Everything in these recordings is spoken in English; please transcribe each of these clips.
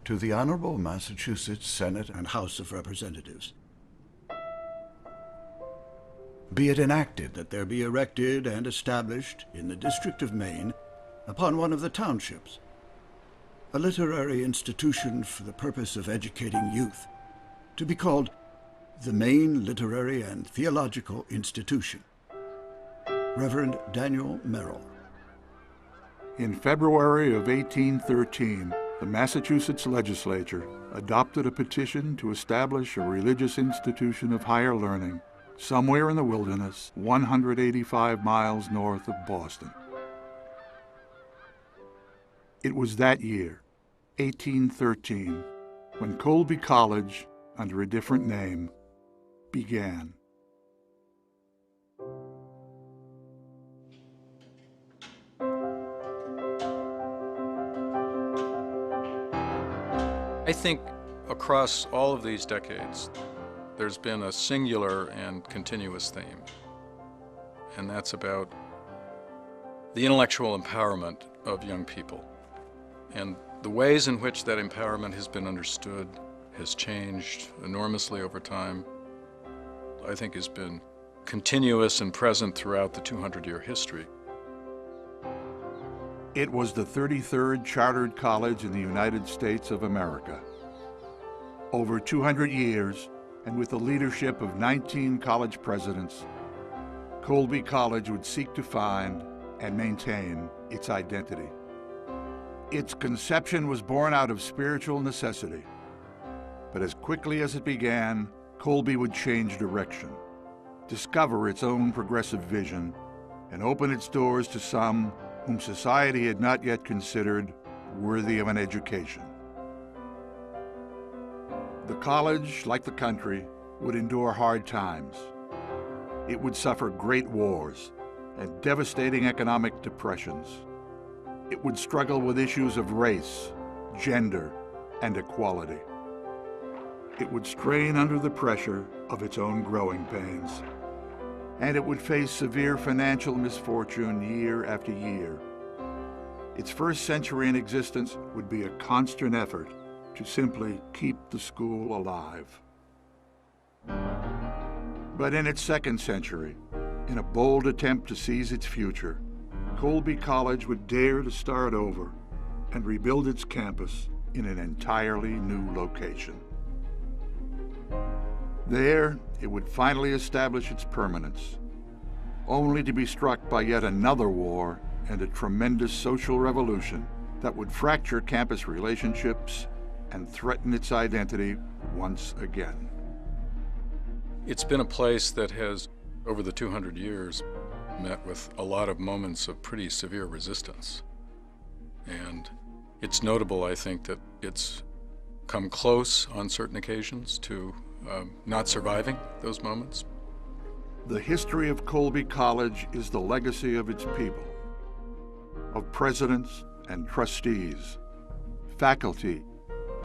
to the Honorable Massachusetts Senate and House of Representatives. Be it enacted that there be erected and established in the District of Maine, upon one of the townships, a literary institution for the purpose of educating youth, to be called the Maine Literary and Theological Institution. Reverend Daniel Merrill. In February of 1813, the Massachusetts legislature adopted a petition to establish a religious institution of higher learning somewhere in the wilderness 185 miles north of Boston. It was that year, 1813, when Colby College, under a different name, began. I think across all of these decades, there's been a singular and continuous theme, and that's about the intellectual empowerment of young people. And the ways in which that empowerment has been understood has changed enormously over time. I think has been continuous and present throughout the 200-year history. It was the 33rd chartered college in the United States of America. Over 200 years, and with the leadership of 19 college presidents, Colby College would seek to find and maintain its identity. Its conception was born out of spiritual necessity, but as quickly as it began, Colby would change direction, discover its own progressive vision, and open its doors to some whom society had not yet considered worthy of an education. The college, like the country, would endure hard times. It would suffer great wars and devastating economic depressions. It would struggle with issues of race, gender, and equality. It would strain under the pressure of its own growing pains. And it would face severe financial misfortune year after year. Its first century in existence would be a constant effort to simply keep the school alive. But in its second century, in a bold attempt to seize its future, Colby College would dare to start over and rebuild its campus in an entirely new location. There, it would finally establish its permanence, only to be struck by yet another war and a tremendous social revolution that would fracture campus relationships and threaten its identity once again. It's been a place that has, over the 200 years, met with a lot of moments of pretty severe resistance. And it's notable, I think, that it's come close on certain occasions to not surviving those moments. The history of Colby College is the legacy of its people, of presidents and trustees, faculty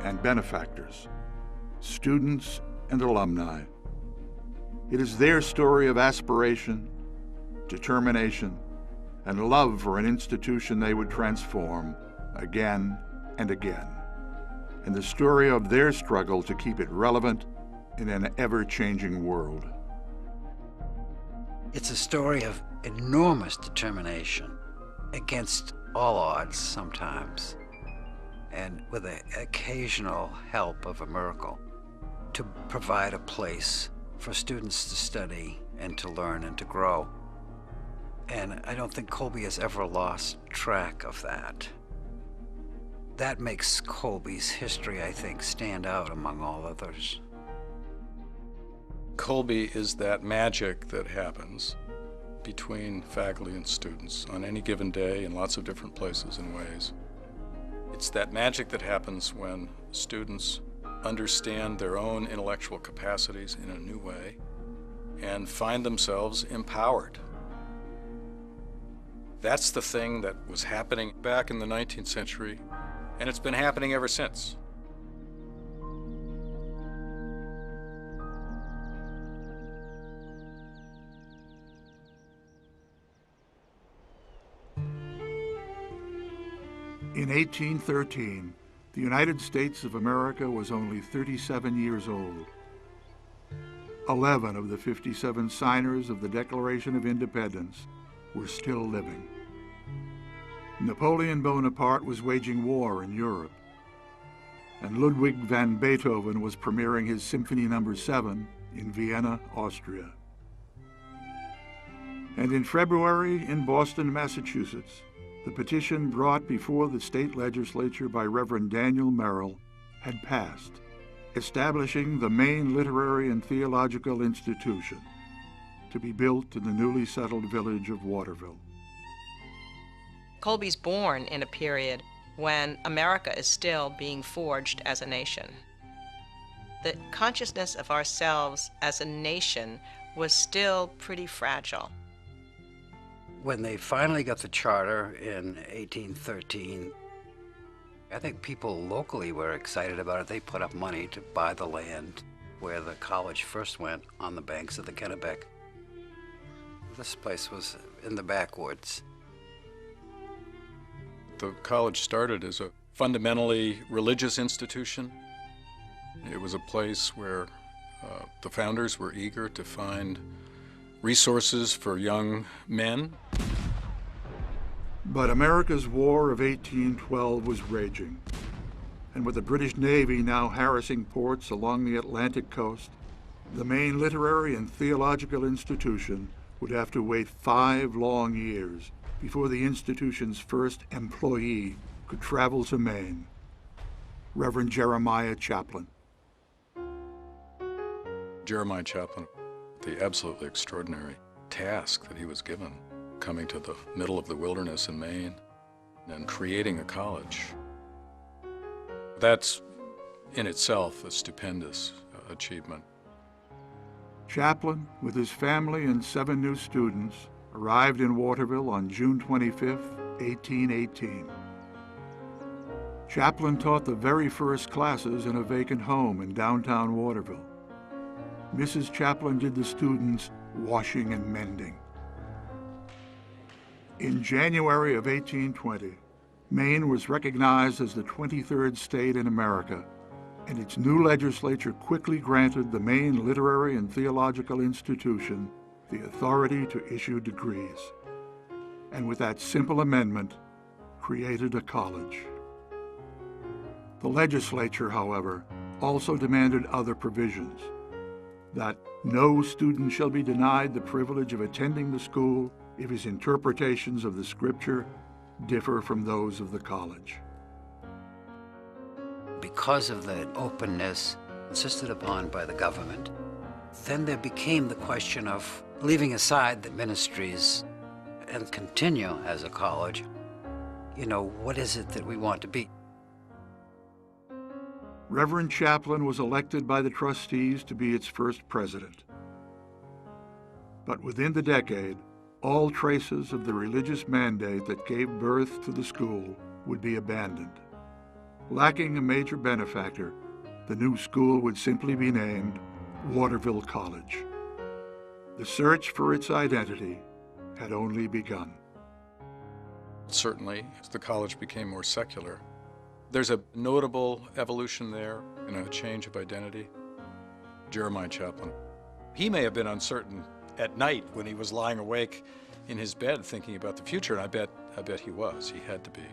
and benefactors, students and alumni. It is their story of aspiration, determination, and love for an institution they would transform again and again, and the story of their struggle to keep it relevant in an ever-changing world. It's a story of enormous determination against all odds sometimes, and with the occasional help of a miracle, to provide a place for students to study and to learn and to grow. And I don't think Colby has ever lost track of that. That makes Colby's history, I think, stand out among all others. Colby is that magic that happens between faculty and students on any given day in lots of different places and ways. It's that magic that happens when students understand their own intellectual capacities in a new way and find themselves empowered. That's the thing that was happening back in the 19th century, and it's been happening ever since. In 1813, the United States of America was only 37 years old. 11 of the 57 signers of the Declaration of Independence were still living. Napoleon Bonaparte was waging war in Europe, and Ludwig van Beethoven was premiering his Symphony No. 7 in Vienna, Austria. And in February in Boston, Massachusetts, the petition brought before the state legislature by Reverend Daniel Merrill had passed, establishing the Maine Literary and Theological Institution to be built in the newly settled village of Waterville. Colby's born in a period when America is still being forged as a nation. The consciousness of ourselves as a nation was still pretty fragile. When they finally got the charter in 1813, I think people locally were excited about it. They put up money to buy the land where the college first went, on the banks of the Kennebec. This place was in the backwoods. The college started as a fundamentally religious institution. It was a place where the founders were eager to find resources for young men. But America's War of 1812 was raging, and with the British Navy now harassing ports along the Atlantic coast, the Maine Literary and Theological Institution would have to wait 5 long years before the institution's first employee could travel to Maine, Reverend Jeremiah Chaplin. Jeremiah Chaplin, the absolutely extraordinary task that he was given, coming to the middle of the wilderness in Maine and creating a college. That's in itself a stupendous achievement. Chaplin, with his family and 7 new students, arrived in Waterville on June 25, 1818. Chaplin taught the very first classes in a vacant home in downtown Waterville. Mrs. Chaplin did the students' washing and mending. In January of 1820, Maine was recognized as the 23rd state in America, and its new legislature quickly granted the Maine Literary and Theological Institution the authority to issue degrees, and with that simple amendment, created a college. The legislature, however, also demanded other provisions, that no student shall be denied the privilege of attending the school if his interpretations of the scripture differ from those of the college. Because of the openness insisted upon by the government, then there became the question of leaving aside the ministries and continue as a college. You know, what is it that we want to be? Reverend Chaplin was elected by the trustees to be its first president. But within the decade, all traces of the religious mandate that gave birth to the school would be abandoned. Lacking a major benefactor, the new school would simply be named Waterville College. The search for its identity had only begun. Certainly, as the college became more secular, there's a notable evolution there and a change of identity. Jeremiah Chaplin. He may have been uncertain at night when he was lying awake in his bed thinking about the future, and I bet he was. He had to be.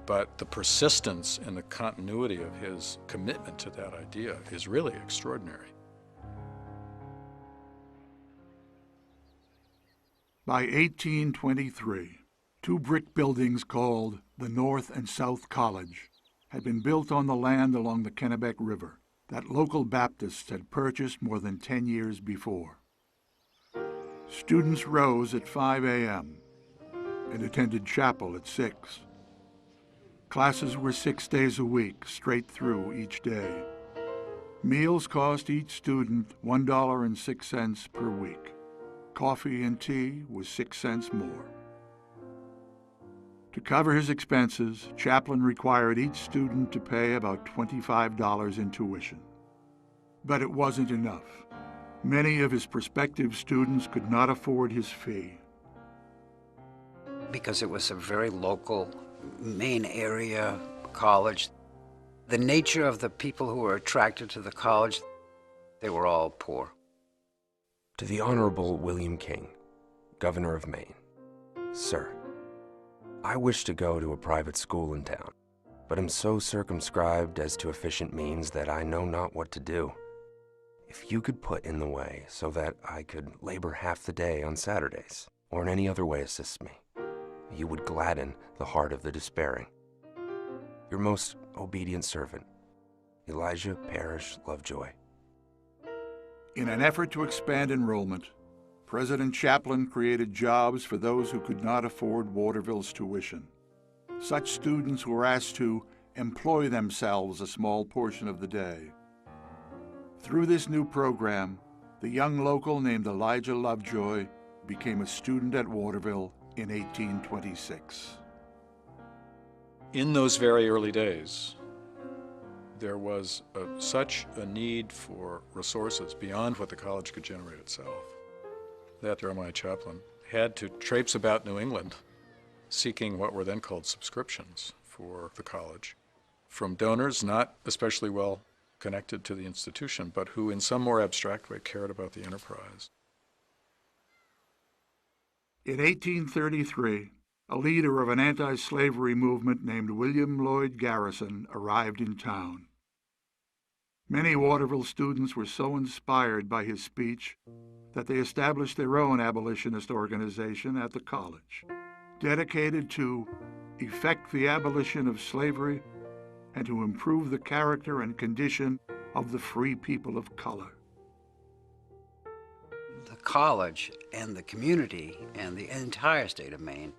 But the persistence and the continuity of his commitment to that idea is really extraordinary. By 1823, 2 brick buildings called the North and South College had been built on the land along the Kennebec River that local Baptists had purchased more than 10 years before. Students rose at 5 a.m. and attended chapel at 6. Classes were 6 days a week, straight through each day. Meals cost each student $1.06 per week. Coffee and tea was 6 cents more. To cover his expenses, Chaplin required each student to pay about $25 in tuition. But it wasn't enough. Many of his prospective students could not afford his fee. Because it was a very local Maine area college, The nature of the people who were attracted to the college, they were all poor. To the Honorable William King, Governor of Maine. Sir, I wish to go to a private school in town, but am so circumscribed as to efficient means that I know not what to do. If you could put in the way so that I could labor half the day on Saturdays, or in any other way assist me, you would gladden the heart of the despairing. Your most obedient servant, Elijah Parrish Lovejoy. In an effort to expand enrollment, President Chaplin created jobs for those who could not afford Waterville's tuition. Such students were asked to employ themselves a small portion of the day. Through this new program, the young local named Elijah Lovejoy became a student at Waterville in 1826. In those very early days, there was such a need for resources beyond what the college could generate itself that Jeremiah Chaplin had to traipse about New England seeking what were then called subscriptions for the college from donors not especially well connected to the institution, but who in some more abstract way cared about the enterprise. In 1833, a leader of an anti-slavery movement named William Lloyd Garrison arrived in town. Many Waterville students were so inspired by his speech that they established their own abolitionist organization at the college, dedicated to effect the abolition of slavery and to improve the character and condition of the free people of color. The college and the community and the entire state of Maine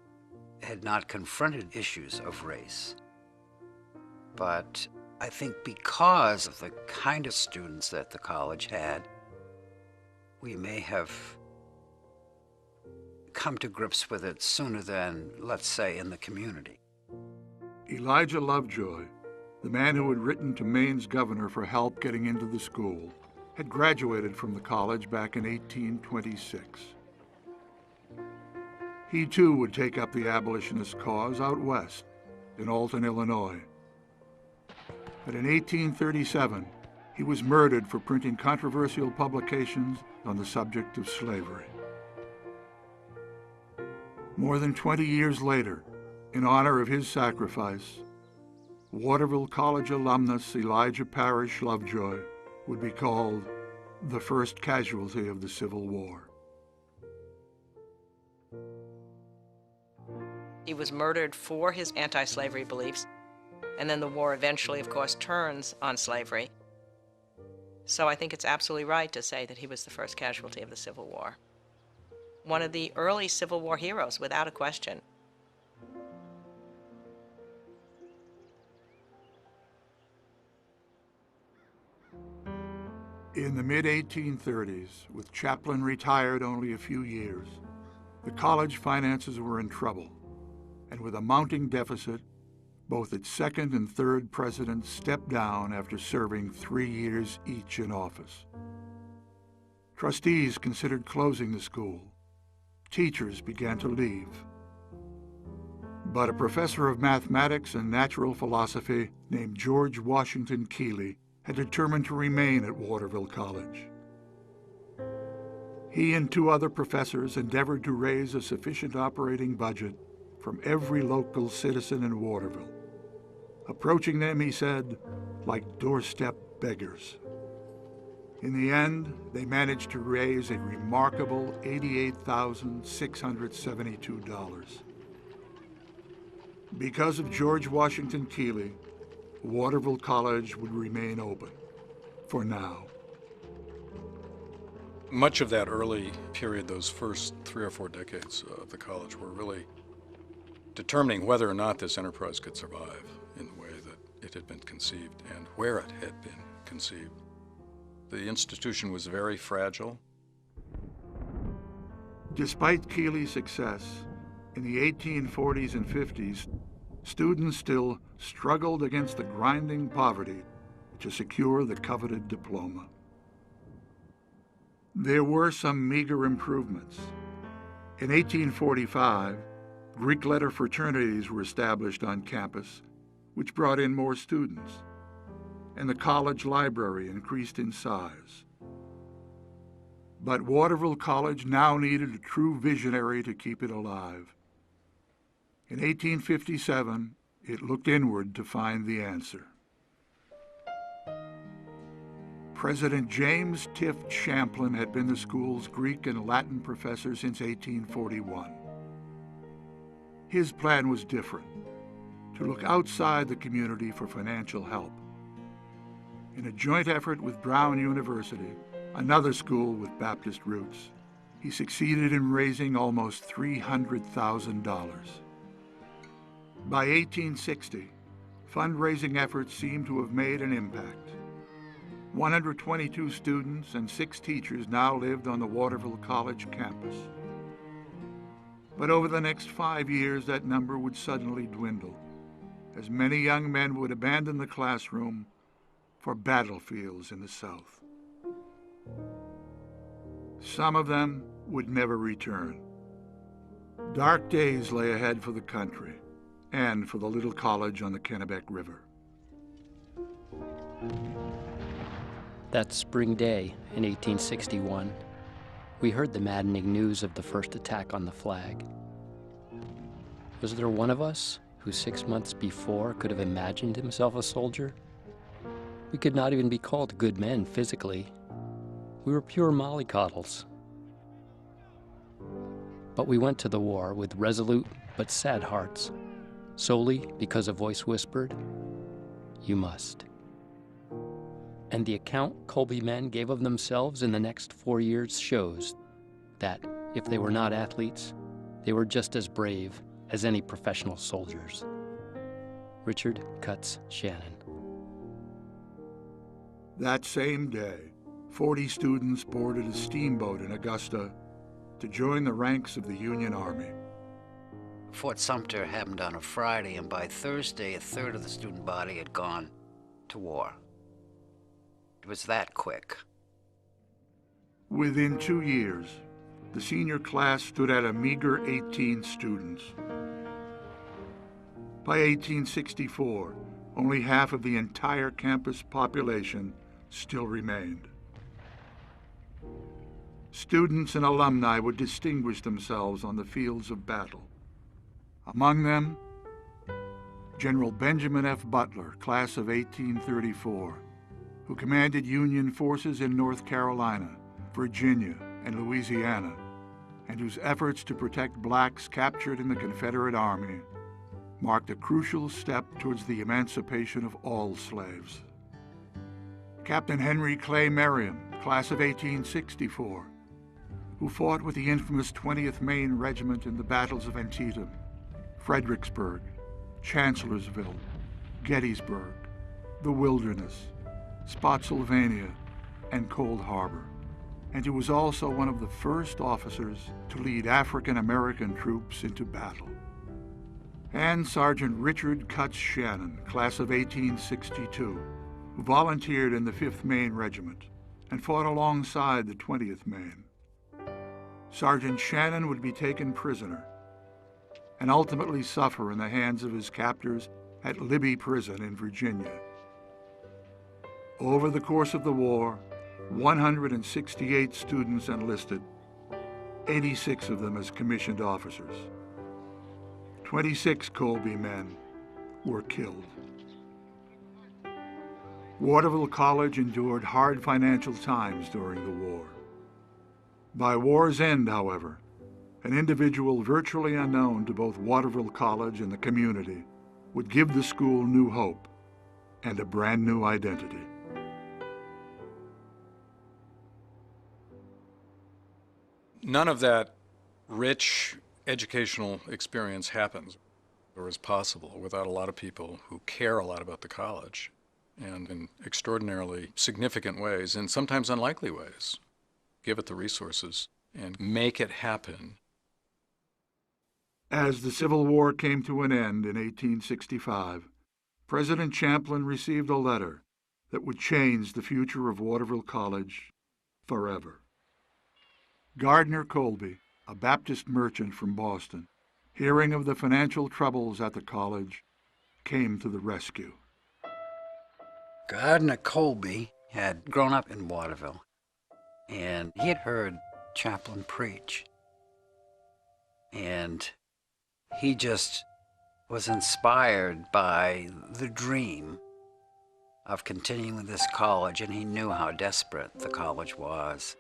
had not confronted issues of race. But I think because of the kind of students that the college had, we may have come to grips with it sooner than, let's say, in the community. Elijah Lovejoy, the man who had written to Maine's governor for help getting into the school, had graduated from the college back in 1826. He too would take up the abolitionist cause out west, in Alton, Illinois. But in 1837, he was murdered for printing controversial publications on the subject of slavery. More than 20 years later, in honor of his sacrifice, Waterville College alumnus Elijah Parrish Lovejoy would be called the first casualty of the Civil War. He was murdered for his anti-slavery beliefs, and then the war eventually, of course, turns on slavery. So I think it's absolutely right to say that he was the first casualty of the Civil War. One of the early Civil War heroes, without a question. In the mid-1830s, with Chaplin retired only a few years, the college finances were in trouble, and with a mounting deficit, both its second and third presidents stepped down after serving 3 years each in office. Trustees considered closing the school. Teachers began to leave. But a professor of mathematics and natural philosophy named George Washington Keeley had determined to remain at Waterville College. He and 2 other professors endeavored to raise a sufficient operating budget from every local citizen in Waterville. Approaching them, he said, like doorstep beggars. In the end, they managed to raise a remarkable $88,672. Because of George Washington Keeley, Waterville College would remain open, for now. Much of that early period, those first 3 or 4 decades of the college, were really determining whether or not this enterprise could survive in the way that it had been conceived and where it had been conceived. The institution was very fragile. Despite Keeley's success, in the 1840s and 50s, students still struggled against the grinding poverty to secure the coveted diploma. There were some meager improvements. In 1845, Greek letter fraternities were established on campus, which brought in more students, and the college library increased in size. But Waterville College now needed a true visionary to keep it alive. In 1857, it looked inward to find the answer. President James Tift Champlin had been the school's Greek and Latin professor since 1841. His plan was different, to look outside the community for financial help. In a joint effort with Brown University, another school with Baptist roots, he succeeded in raising almost $300,000. By 1860, fundraising efforts seemed to have made an impact. 122 students and 6 teachers now lived on the Waterville College campus. But over the next 5 years, that number would suddenly dwindle, as many young men would abandon the classroom for battlefields in the South. Some of them would never return. Dark days lay ahead for the country and for the little college on the Kennebec River. That spring day in 1861, we heard the maddening news of the first attack on the flag. Was there one of us who 6 months before could have imagined himself a soldier? We could not even be called good men physically. We were pure mollycoddles. But we went to the war with resolute but sad hearts, solely because a voice whispered, "You must." And the account Colby men gave of themselves in the next 4 years shows that if they were not athletes, they were just as brave as any professional soldiers. Richard Cutts Shannon. That same day, 40 students boarded a steamboat in Augusta to join the ranks of the Union Army. Fort Sumter happened on a Friday, and by Thursday, a third of the student body had gone to war. It was that quick. Within 2 years, the senior class stood at a meager 18 students. By 1864, only half of the entire campus population still remained. Students and alumni would distinguish themselves on the fields of battle. Among them, General Benjamin F. Butler, class of 1834, who commanded Union forces in North Carolina, Virginia, and Louisiana, and whose efforts to protect blacks captured in the Confederate Army marked a crucial step towards the emancipation of all slaves. Captain Henry Clay Merriam, class of 1864, who fought with the infamous 20th Maine Regiment in the battles of Antietam, Fredericksburg, Chancellorsville, Gettysburg, the Wilderness, Spotsylvania, and Cold Harbor, and who was also one of the first officers to lead African American troops into battle. And Sergeant Richard Cutts Shannon, class of 1862, who volunteered in the 5th Maine Regiment and fought alongside the 20th Maine. Sergeant Shannon would be taken prisoner and ultimately suffer in the hands of his captors at Libby Prison in Virginia. Over the course of the war, 168 students enlisted, 86 of them as commissioned officers. 26 Colby men were killed. Waterville College endured hard financial times during the war. By war's end, however, an individual virtually unknown to both Waterville College and the community would give the school new hope and a brand new identity. None of that rich educational experience happens or is possible without a lot of people who care a lot about the college, and in extraordinarily significant ways, and sometimes unlikely ways, give it the resources and make it happen. As the Civil War came to an end in 1865, President Champlin received a letter that would change the future of Waterville College forever. Gardner Colby, a Baptist merchant from Boston, hearing of the financial troubles at the college, came to the rescue. Gardner Colby had grown up in Waterville, and he had heard Chaplin preach. And he just was inspired by the dream of continuing this college, and he knew how desperate the college was.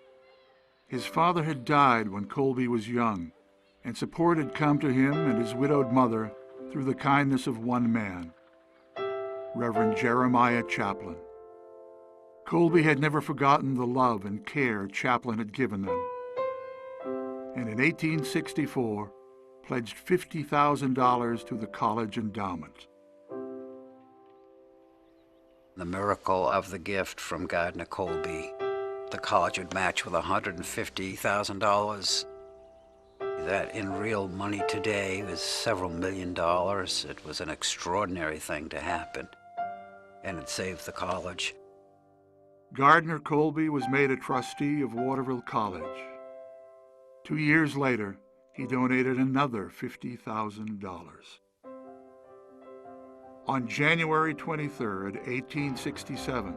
His father had died when Colby was young, and support had come to him and his widowed mother through the kindness of one man, Reverend Jeremiah Chaplin. Colby had never forgotten the love and care Chaplin had given them, and in 1864 pledged $50,000 to the college endowment. The miracle of the gift from Gardner Colby, the college would match with $150,000. That in real money today was several $1 million. It was an extraordinary thing to happen, and it saved the college. Gardner Colby was made a trustee of Waterville College. 2 years later, he donated another $50,000. On January 23, 1867,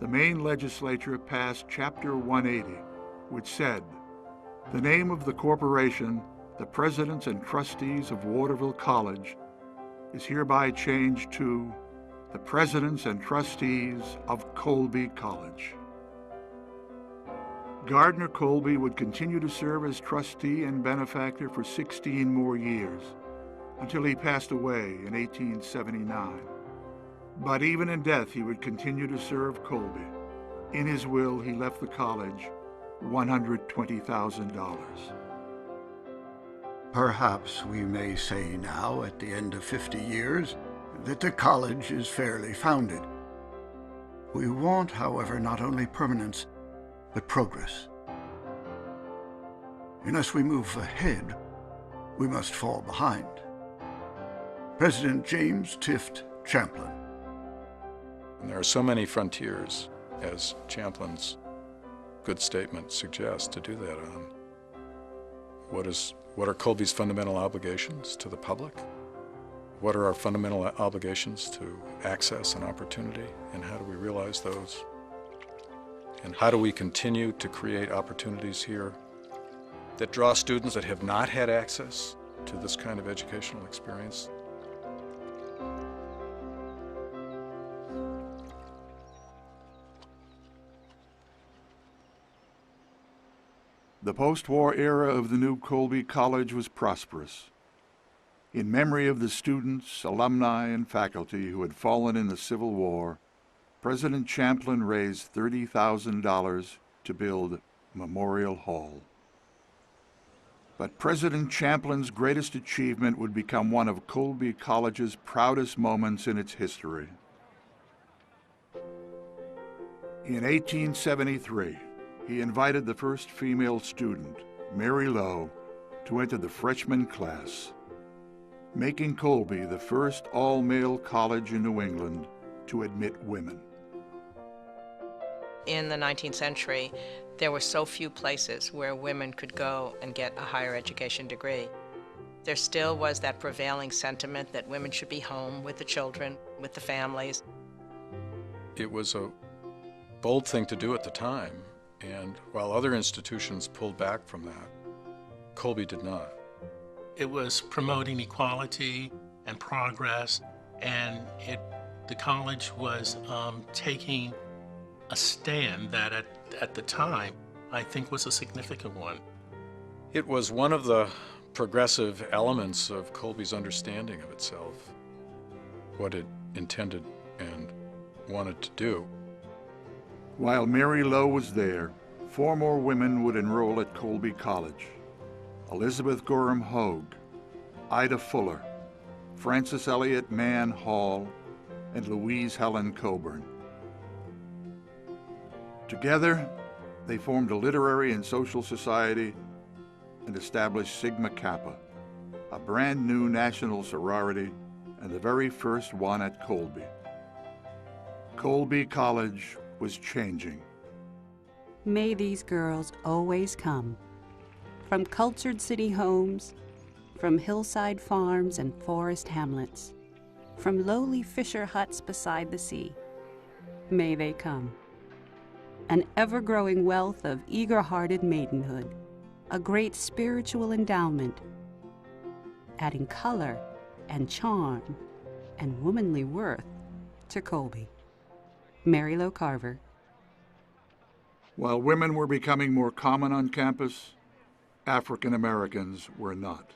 the Maine legislature passed Chapter 180, which said, "The name of the corporation, the presidents and trustees of Waterville College, is hereby changed to the presidents and trustees of Colby College." Gardner Colby would continue to serve as trustee and benefactor for 16 more years, until he passed away in 1879. But even in death, he would continue to serve Colby. In his will, he left the college $120,000. Perhaps we may say now, at the end of 50 years, that the college is fairly founded. We want, however, not only permanence, but progress. Unless we move ahead, we must fall behind. President James Tift Champlin. And there are so many frontiers, as Champlin's good statement suggests, to do that on. What are Colby's fundamental obligations to the public? What are our fundamental obligations to access and opportunity, and how do we realize those? And how do we continue to create opportunities here that draw students that have not had access to this kind of educational experience? The post-war era of the new Colby College was prosperous. In memory of the students, alumni, and faculty who had fallen in the Civil War, President Champlin raised $30,000 to build Memorial Hall. But President Champlin's greatest achievement would become one of Colby College's proudest moments in its history. In 1873, he invited the first female student, Mary Lowe, to enter the freshman class, making Colby the first all-male college in New England to admit women. In the 19th century, there were so few places where women could go and get a higher education degree. There still was that prevailing sentiment that women should be home with the children, with the families. It was a bold thing to do at the time, and while other institutions pulled back from that, Colby did not. It was promoting equality and progress, and the college was taking a stand that at the time I think was a significant one. It was one of the progressive elements of Colby's understanding of itself, what it intended and wanted to do. While Mary Lowe was there, 4 more women would enroll at Colby College: Elizabeth Gorham Hogue, Ida Fuller, Frances Elliott Mann Hall, and Louise Helen Coburn. Together, they formed a literary and social society and established Sigma Kappa, a brand new national sorority and the very first one at Colby. Colby College was changing. May these girls always come. From cultured city homes, from hillside farms and forest hamlets, from lowly fisher huts beside the sea. may they come. An ever-growing wealth of eager-hearted maidenhood, a great spiritual endowment, adding color and charm and womanly worth to Colby. Mary Lo Carver. While women were becoming more common on campus, African Americans were not.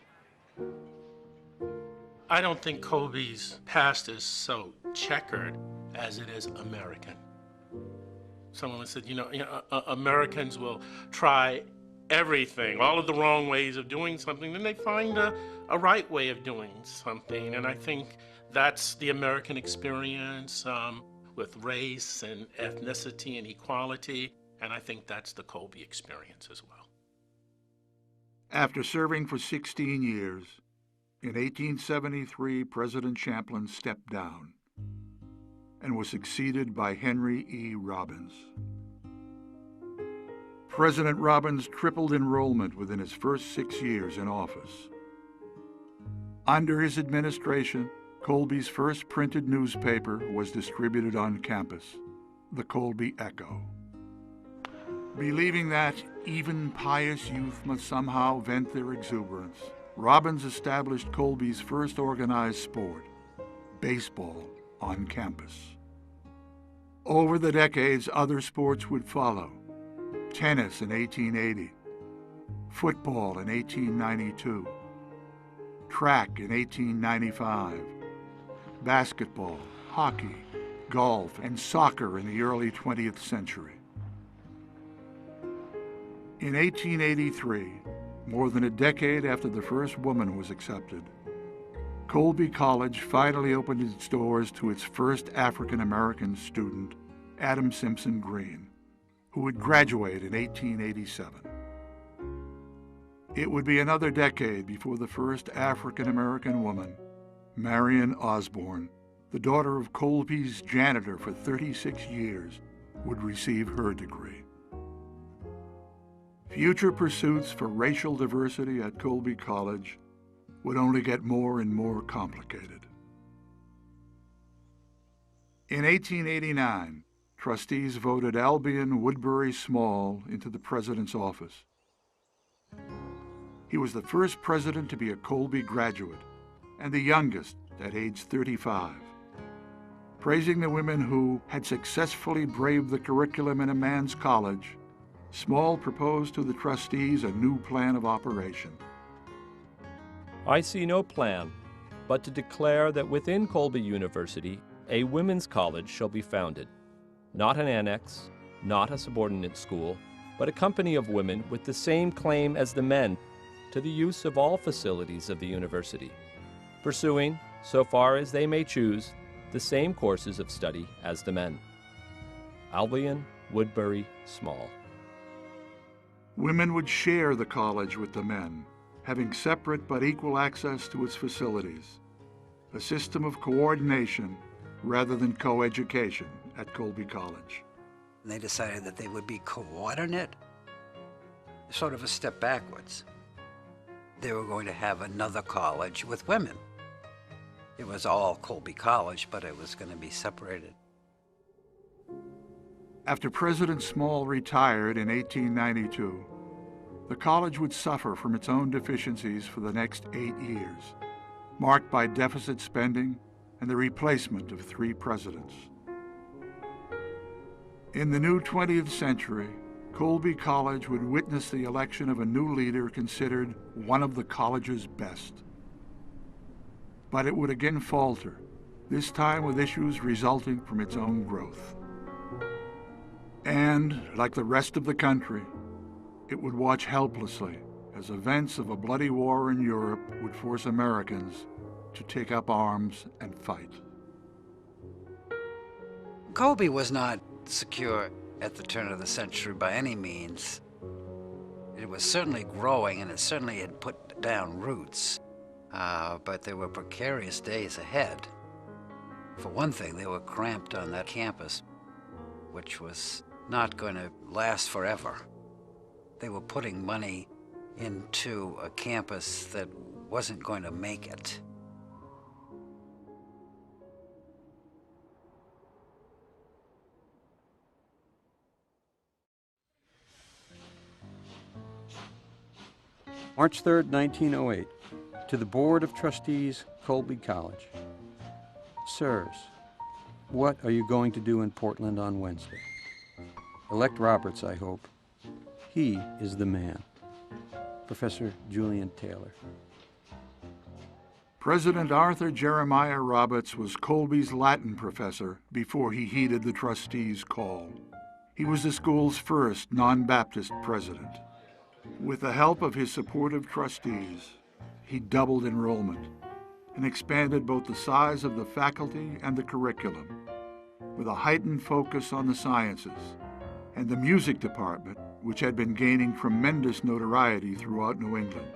I don't think Colby's past is so checkered as it is American. Someone said, Americans will try everything, all of the wrong ways of doing something, then they find a right way of doing something. And I think that's the American experience with race and ethnicity and equality. And I think that's the Colby experience as well. After serving for 16 years, in 1873, President Champlain stepped down and was succeeded by Henry E. Robbins. President Robbins tripled enrollment within his first 6 years in office. Under his administration, Colby's first printed newspaper was distributed on campus, the Colby Echo. Believing that even pious youth must somehow vent their exuberance, Robbins established Colby's first organized sport, baseball, on campus. Over the decades, other sports would follow. Tennis in 1880, football in 1892, track in 1895, basketball, hockey, golf, and soccer in the early 20th century. In 1883, more than a decade after the first woman was accepted, Colby College finally opened its doors to its first African-American student, Adam Simpson Green, who would graduate in 1887. It would be another decade before the first African-American woman, Marion Osborne, the daughter of Colby's janitor for 36 years, would receive her degree. Future pursuits for racial diversity at Colby College would only get more and more complicated. In 1889, trustees voted Albion Woodbury Small into the president's office. He was the first president to be a Colby graduate and the youngest at age 35. Praising the women who had successfully braved the curriculum in a man's college, Small proposed to the trustees a new plan of operation. I see no plan but to declare that within Colby University, a women's college shall be founded, not an annex, not a subordinate school, but a company of women with the same claim as the men to the use of all facilities of the university, pursuing, so far as they may choose, the same courses of study as the men. Albion Woodbury Small. Women would share the college with the men, having separate but equal access to its facilities, a system of coordination rather than co-education at Colby College. They decided that they would be coordinate, sort of a step backwards. They were going to have another college with women. It was all Colby College, but it was going to be separated. After President Small retired in 1892, the college would suffer from its own deficiencies for the next 8 years, marked by deficit spending and the replacement of 3 presidents. In the new 20th century, Colby College would witness the election of a new leader considered one of the college's best. But it would again falter, this time with issues resulting from its own growth. And, like the rest of the country, it would watch helplessly as events of a bloody war in Europe would force Americans to take up arms and fight. Colby was not secure at the turn of the century by any means. It was certainly growing, and it certainly had put down roots, but there were precarious days ahead. For one thing, they were cramped on that campus, which was not going to last forever. They were putting money into a campus that wasn't going to make it. March 3rd, 1908. To the Board of Trustees, Colby College. Sirs, what are you going to do in Portland on Wednesday? Elect Roberts, I hope. He is the man. Professor Julian Taylor. President Arthur Jeremiah Roberts was Colby's Latin professor before he heeded the trustees' call. He was the school's first non-Baptist president. With the help of his supportive trustees, he doubled enrollment and expanded both the size of the faculty and the curriculum, with a heightened focus on the sciences and the music department, which had been gaining tremendous notoriety throughout New England.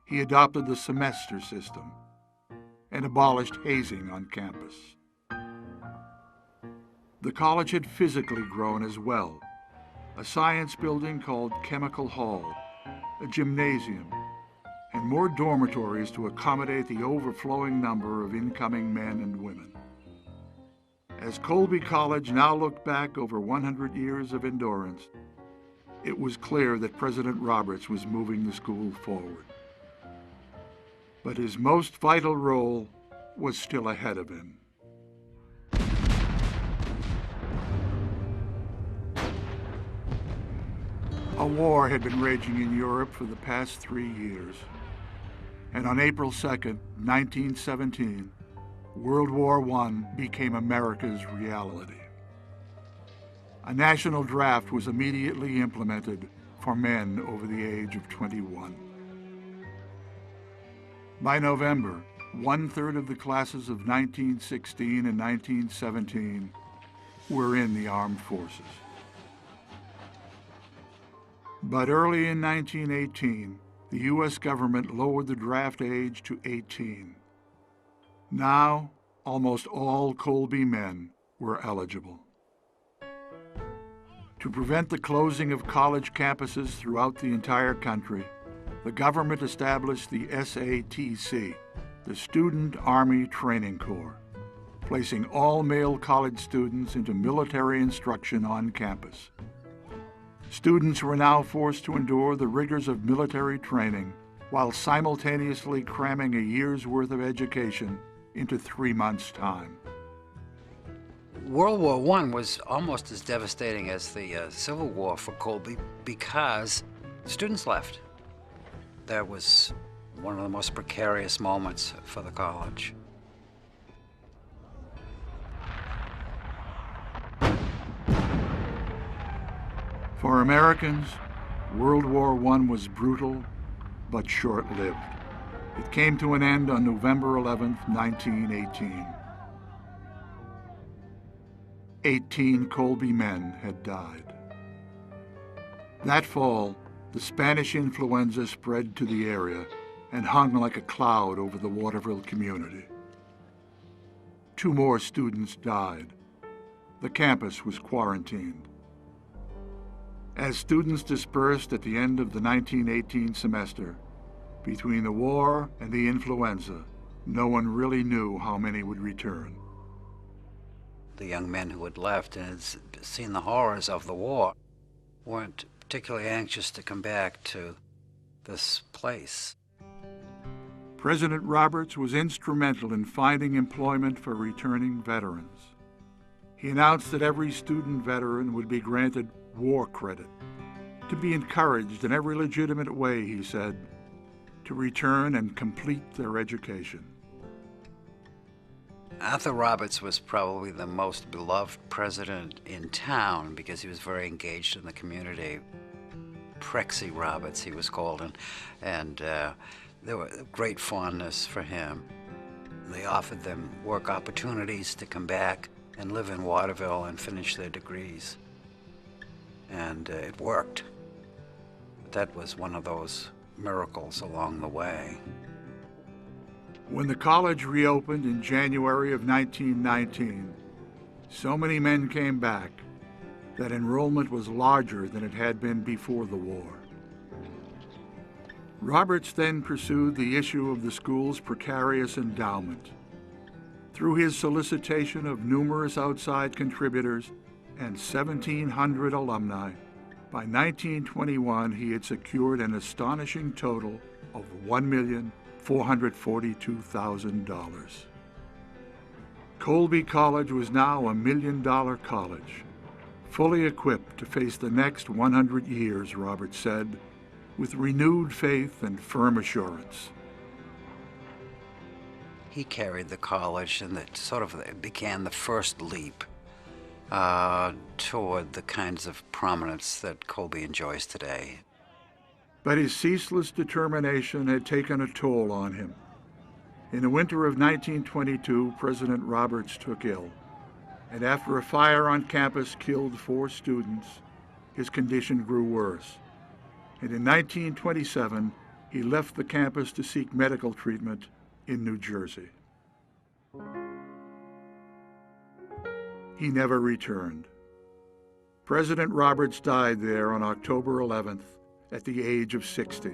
He adopted the semester system and abolished hazing on campus. The college had physically grown as well. A science building called Chemical Hall, a gymnasium, and more dormitories to accommodate the overflowing number of incoming men and women. As Colby College now looked back over 100 years of endurance, it was clear that President Roberts was moving the school forward. But his most vital role was still ahead of him. A war had been raging in Europe for the past 3 years. And on April 2nd, 1917, World War I became America's reality. A national draft was immediately implemented for men over the age of 21. By November, 1/3 of the classes of 1916 and 1917 were in the armed forces. But early in 1918, the U.S. government lowered the draft age to 18. Now, almost all Colby men were eligible. To prevent the closing of college campuses throughout the entire country, the government established the SATC, the Student Army Training Corps, placing all male college students into military instruction on campus. Students were now forced to endure the rigors of military training while simultaneously cramming a year's worth of education into 3 months' time. World War I was almost as devastating as the Civil War for Colby because students left. That was one of the most precarious moments for the college. For Americans, World War I was brutal but short-lived. It came to an end on November 11, 1918. 18 Colby men had died. That fall, the Spanish influenza spread to the area and hung like a cloud over the Waterville community. 2 more students died. The campus was quarantined. As students dispersed at the end of the 1918 semester, between the war and the influenza, no one really knew how many would return. The young men who had left and had seen the horrors of the war weren't particularly anxious to come back to this place. President Roberts was instrumental in finding employment for returning veterans. He announced that every student veteran would be granted war credit, to be encouraged in every legitimate way, he said, to return and complete their education. Arthur Roberts was probably the most beloved president in town because he was very engaged in the community. Prexy Roberts, he was called, and there was great fondness for him. They offered them work opportunities to come back and live in Waterville and finish their degrees. And it worked. That was one of those miracles along the way. When the college reopened in January of 1919, so many men came back that enrollment was larger than it had been before the war. Roberts then pursued the issue of the school's precarious endowment. Through his solicitation of numerous outside contributors and 1,700 alumni, By 1921, he had secured an astonishing total of $1,442,000. Colby College was now $1 million college, fully equipped to face the next 100 years, Roberts said, with renewed faith and firm assurance. He carried the college, and it sort of began the first leap toward the kinds of prominence that Colby enjoys today. But his ceaseless determination had taken a toll on him. In the winter of 1922, President Roberts took ill, and after a fire on campus killed 4 students, his condition grew worse. And in 1927, he left the campus to seek medical treatment in New Jersey. He never returned. President Roberts died there on October 11th at the age of 60.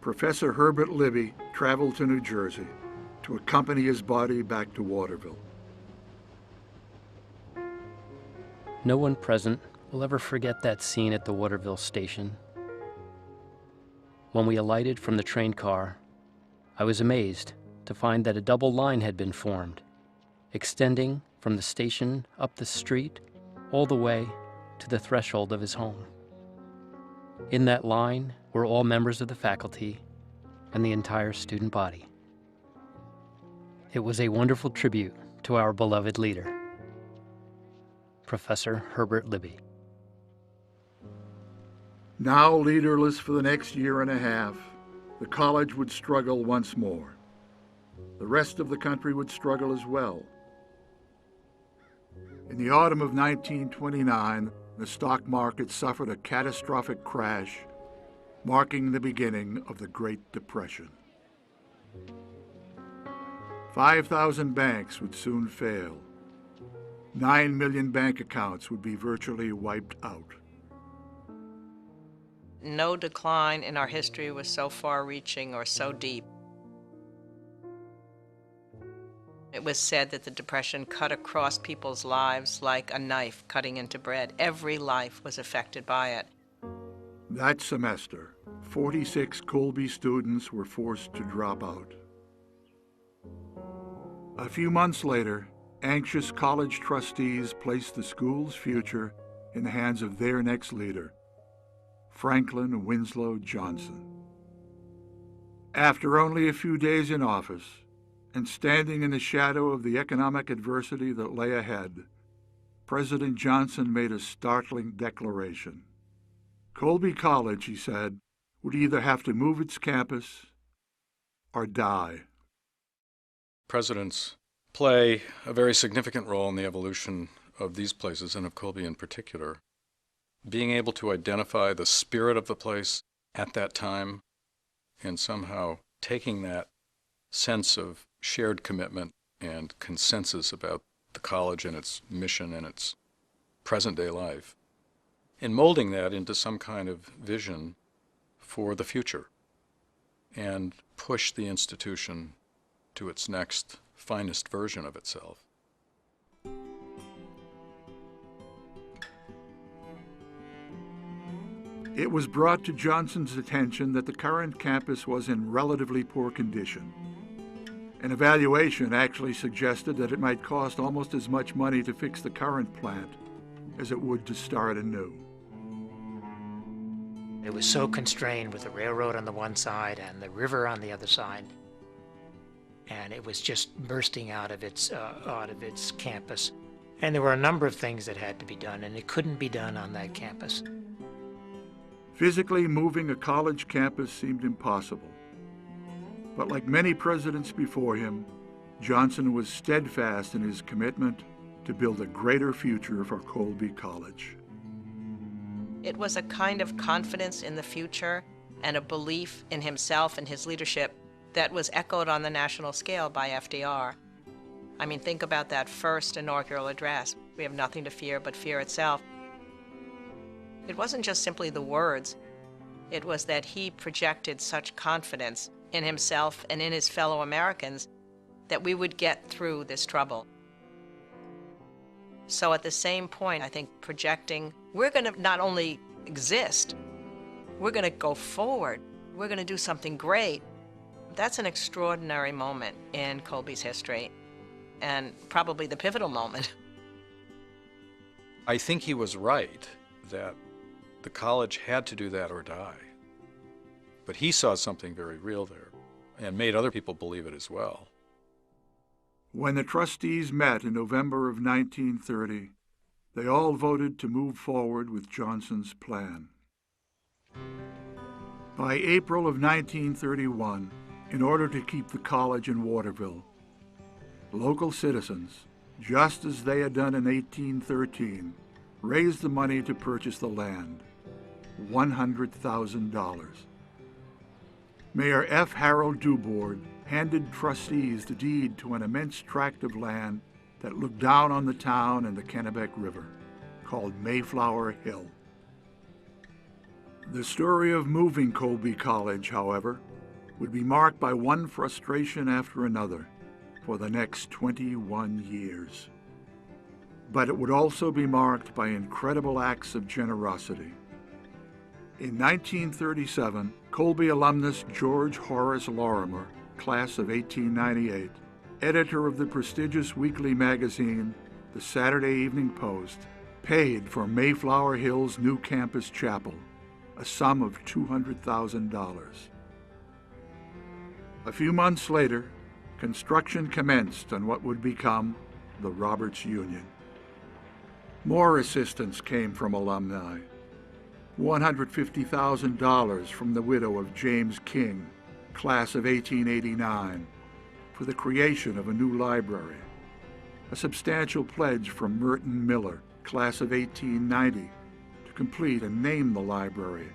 Professor Herbert Libby traveled to New Jersey to accompany his body back to Waterville. No one present will ever forget that scene at the Waterville station. When we alighted from the train car, I was amazed to find that a double line had been formed, extending from the station up the street all the way to the threshold of his home. In that line were all members of the faculty and the entire student body. It was a wonderful tribute to our beloved leader, Professor Herbert Libby. Now leaderless for the next year and a half, the college would struggle once more. The rest of the country would struggle as well. In the autumn of 1929, the stock market suffered a catastrophic crash, marking the beginning of the Great Depression. 5,000 banks would soon fail. 9 million bank accounts would be virtually wiped out. No decline in our history was so far-reaching or so deep. It was said that the Depression cut across people's lives like a knife cutting into bread. Every life was affected by it. That semester, 46 Colby students were forced to drop out. A few months later, anxious college trustees placed the school's future in the hands of their next leader, Franklin Winslow Johnson. After only a few days in office, and standing in the shadow of the economic adversity that lay ahead, President Johnson made a startling declaration. Colby College, he said, would either have to move its campus or die. Presidents play a very significant role in the evolution of these places, and of Colby in particular. Being able to identify the spirit of the place at that time and somehow taking that sense of shared commitment and consensus about the college and its mission and its present-day life, and molding that into some kind of vision for the future and push the institution to its next finest version of itself. It was brought to Johnson's attention that the current campus was in relatively poor condition. An evaluation actually suggested that it might cost almost as much money to fix the current plant as it would to start anew. It was so constrained with the railroad on the one side and the river on the other side, and it was just bursting out of its campus. And there were a number of things that had to be done, and it couldn't be done on that campus. Physically moving a college campus seemed impossible. But like many presidents before him, Johnson was steadfast in his commitment to build a greater future for Colby College. It was a kind of confidence in the future and a belief in himself and his leadership that was echoed on the national scale by FDR. I mean, think about that first inaugural address. We have nothing to fear but fear itself. It wasn't just simply the words. It was that he projected such confidence in himself and in his fellow Americans that we would get through this trouble. So at the same point, I think projecting we're going to not only exist, we're going to go forward. We're going to do something great. That's an extraordinary moment in Colby's history, and probably the pivotal moment. I think he was right that the college had to do that or die. But he saw something very real there and made other people believe it as well. When the trustees met in November of 1930, they all voted to move forward with Johnson's plan. By April of 1931, in order to keep the college in Waterville, local citizens, just as they had done in 1813, raised the money to purchase the land, $100,000. Mayor F. Harold Dubord handed trustees the deed to an immense tract of land that looked down on the town and the Kennebec River, called Mayflower Hill. The story of moving Colby College, however, would be marked by one frustration after another for the next 21 years. But it would also be marked by incredible acts of generosity. In 1937, Colby alumnus George Horace Lorimer, class of 1898, editor of the prestigious weekly magazine, the Saturday Evening Post, paid for Mayflower Hill's new campus chapel, a sum of $200,000. A few months later, construction commenced on what would become the Roberts Union. More assistance came from alumni. $150,000 from the widow of James King, class of 1889, for the creation of a new library. A substantial pledge from Merton Miller, class of 1890, to complete and name the library.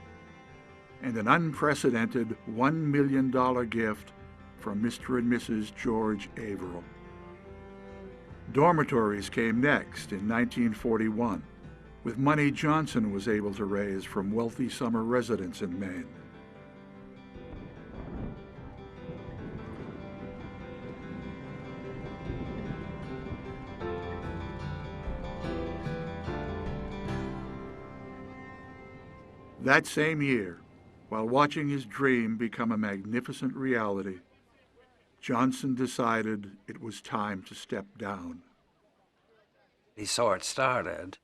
And an unprecedented $1 million gift from Mr. and Mrs. George Averill. Dormitories came next in 1941, with money Johnson was able to raise from wealthy summer residents in Maine. That same year, while watching his dream become a magnificent reality, Johnson decided it was time to step down. He saw it started,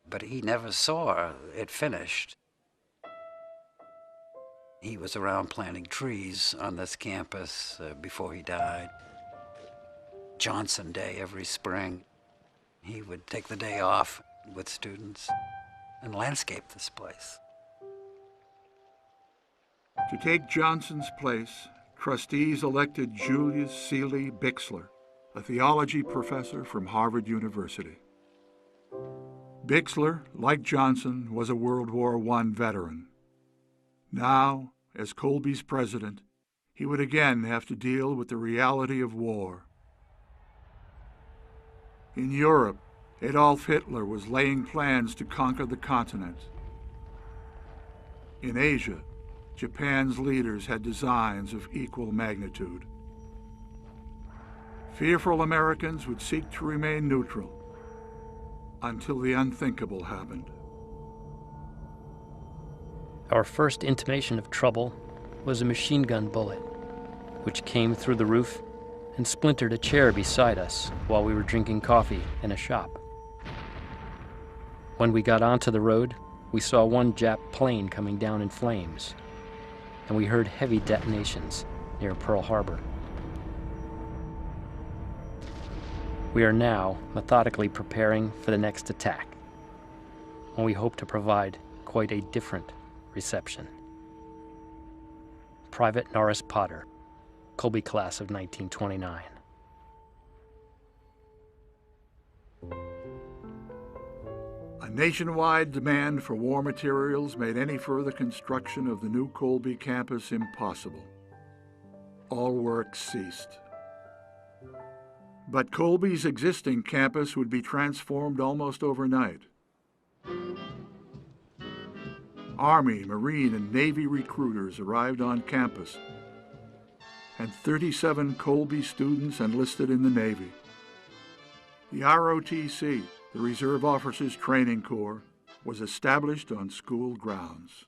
but he never saw it finished. He was around planting trees on this campus before he died. Johnson Day every spring. He would take the day off with students and landscape this place. To take Johnson's place, trustees elected Julius Seeley Bixler, a theology professor from Harvard University. Bixler, like Johnson, was a World War I veteran. Now, as Colby's president, he would again have to deal with the reality of war. In Europe, Adolf Hitler was laying plans to conquer the continent. In Asia, Japan's leaders had designs of equal magnitude. Fearful Americans would seek to remain neutral until the unthinkable happened. Our first intimation of trouble was a machine gun bullet, which came through the roof and splintered a chair beside us while we were drinking coffee in a shop. When we got onto the road, we saw one Jap plane coming down in flames, and we heard heavy detonations near Pearl Harbor. We are now methodically preparing for the next attack, and we hope to provide quite a different reception. Private Norris Potter, Colby class of 1929. A nationwide demand for war materials made any further construction of the new Colby campus impossible. All work ceased. But Colby's existing campus would be transformed almost overnight. Army, Marine, and Navy recruiters arrived on campus, and 37 Colby students enlisted in the Navy. The ROTC, the Reserve Officers Training Corps, was established on school grounds.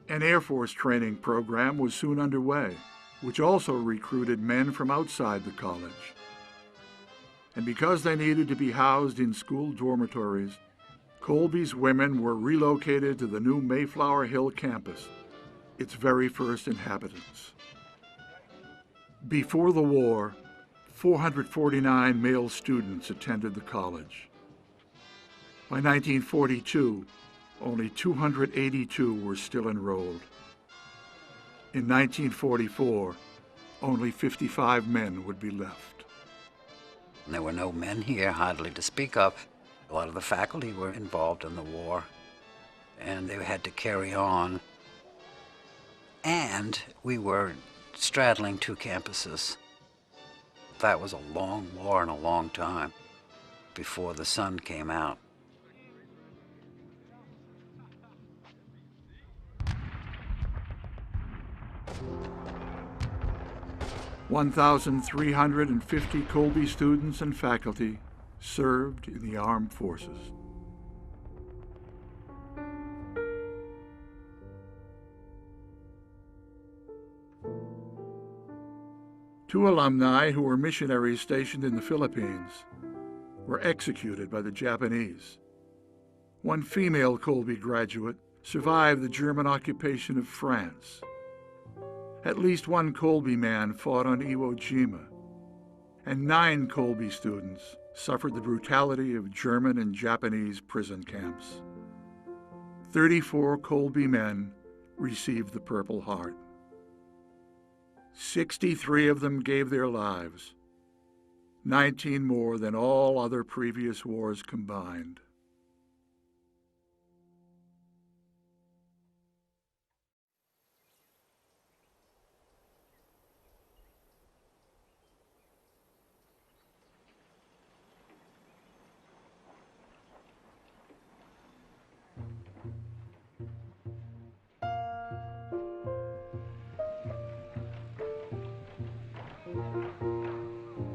An Air Force training program was soon underway, which also recruited men from outside the college. And because they needed to be housed in school dormitories, Colby's women were relocated to the new Mayflower Hill campus, its very first inhabitants. Before the war, 449 male students attended the college. By 1942, only 282 were still enrolled. In 1944, only 55 men would be left. There were no men here, hardly to speak of. A lot of the faculty were involved in the war, and they had to carry on. And we were straddling two campuses. That was a long war and a long time before the sun came out. (1,350) Colby students and faculty served in the armed forces. Two alumni who were missionaries stationed in the Philippines were executed by the Japanese. One female Colby graduate survived the German occupation of France. At least one Colby man fought on Iwo Jima, and 9 Colby students suffered the brutality of German and Japanese prison camps. 34 Colby men received the Purple Heart. 63 of them gave their lives, 19 more than all other previous wars combined.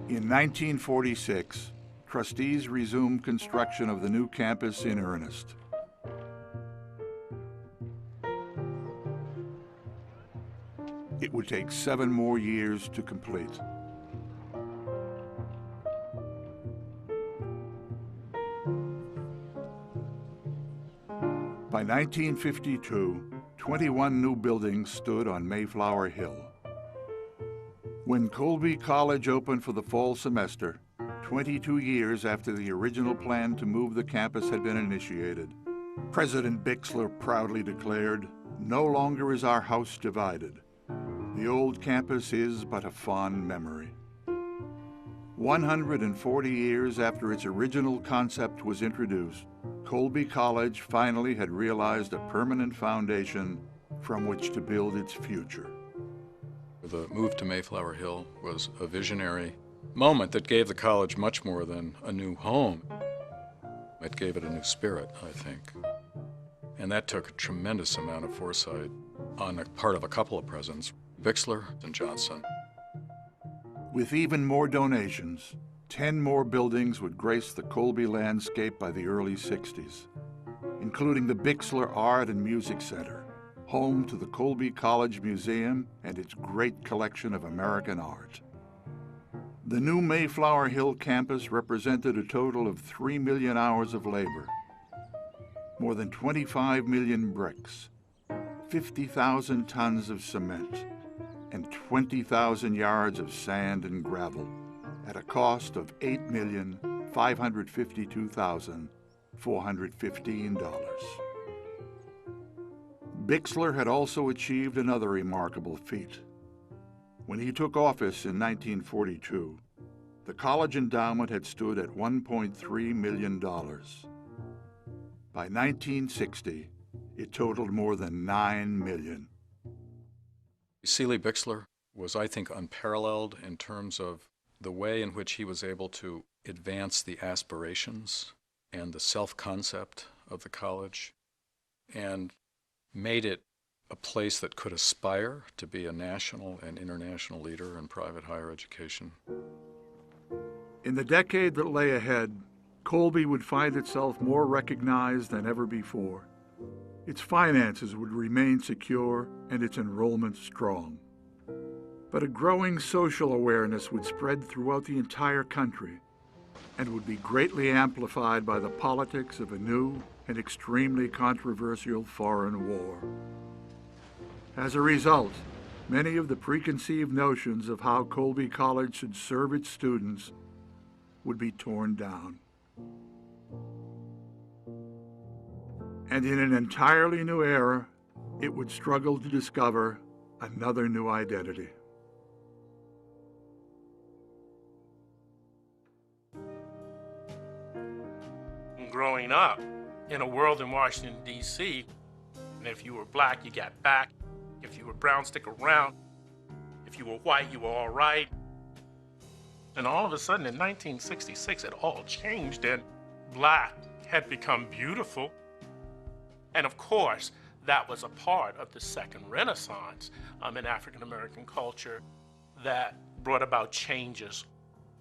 In 1946, trustees resumed construction of the new campus in earnest. It would take 7 more years to complete. By 1952, 21 new buildings stood on Mayflower Hill. When Colby College opened for the fall semester, 22 years after the original plan to move the campus had been initiated, President Bixler proudly declared, "No longer is our house divided. The old campus is but a fond memory." 140 years after its original concept was introduced, Colby College finally had realized a permanent foundation from which to build its future. The move to Mayflower Hill was a visionary moment that gave the college much more than a new home. It gave it a new spirit, I think. And that took a tremendous amount of foresight on the part of a couple of presidents, Bixler and Johnson. With even more donations, 10 more buildings would grace the Colby landscape by the early 60s, including the Bixler Art and Music Center, home to the Colby College Museum and its great collection of American art. The new Mayflower Hill campus represented a total of 3 million hours of labor, more than 25 million bricks, 50,000 tons of cement, and 20,000 yards of sand and gravel at a cost of $8,552,415. Bixler had also achieved another remarkable feat. When he took office in 1942, the college endowment had stood at $1.3 million. By 1960, it totaled more than $9 million. Seeley Bixler was, I think, unparalleled in terms of the way in which he was able to advance the aspirations and the self-concept of the college and made it a place that could aspire to be a national and international leader in private higher education. In the decade that lay ahead, Colby would find itself more recognized than ever before. Its finances would remain secure and its enrollment strong. But a growing social awareness would spread throughout the entire country and would be greatly amplified by the politics of a new and extremely controversial foreign war. As a result, many of the preconceived notions of how Colby College should serve its students would be torn down. And in an entirely new era, it would struggle to discover another new identity. Growing up in a world in Washington, D.C., and if you were black, you got back. If you were brown, stick around. If you were white, you were all right. And all of a sudden, in 1966, it all changed, and black had become beautiful. And of course, that was a part of the Second Renaissance in African American culture that brought about changes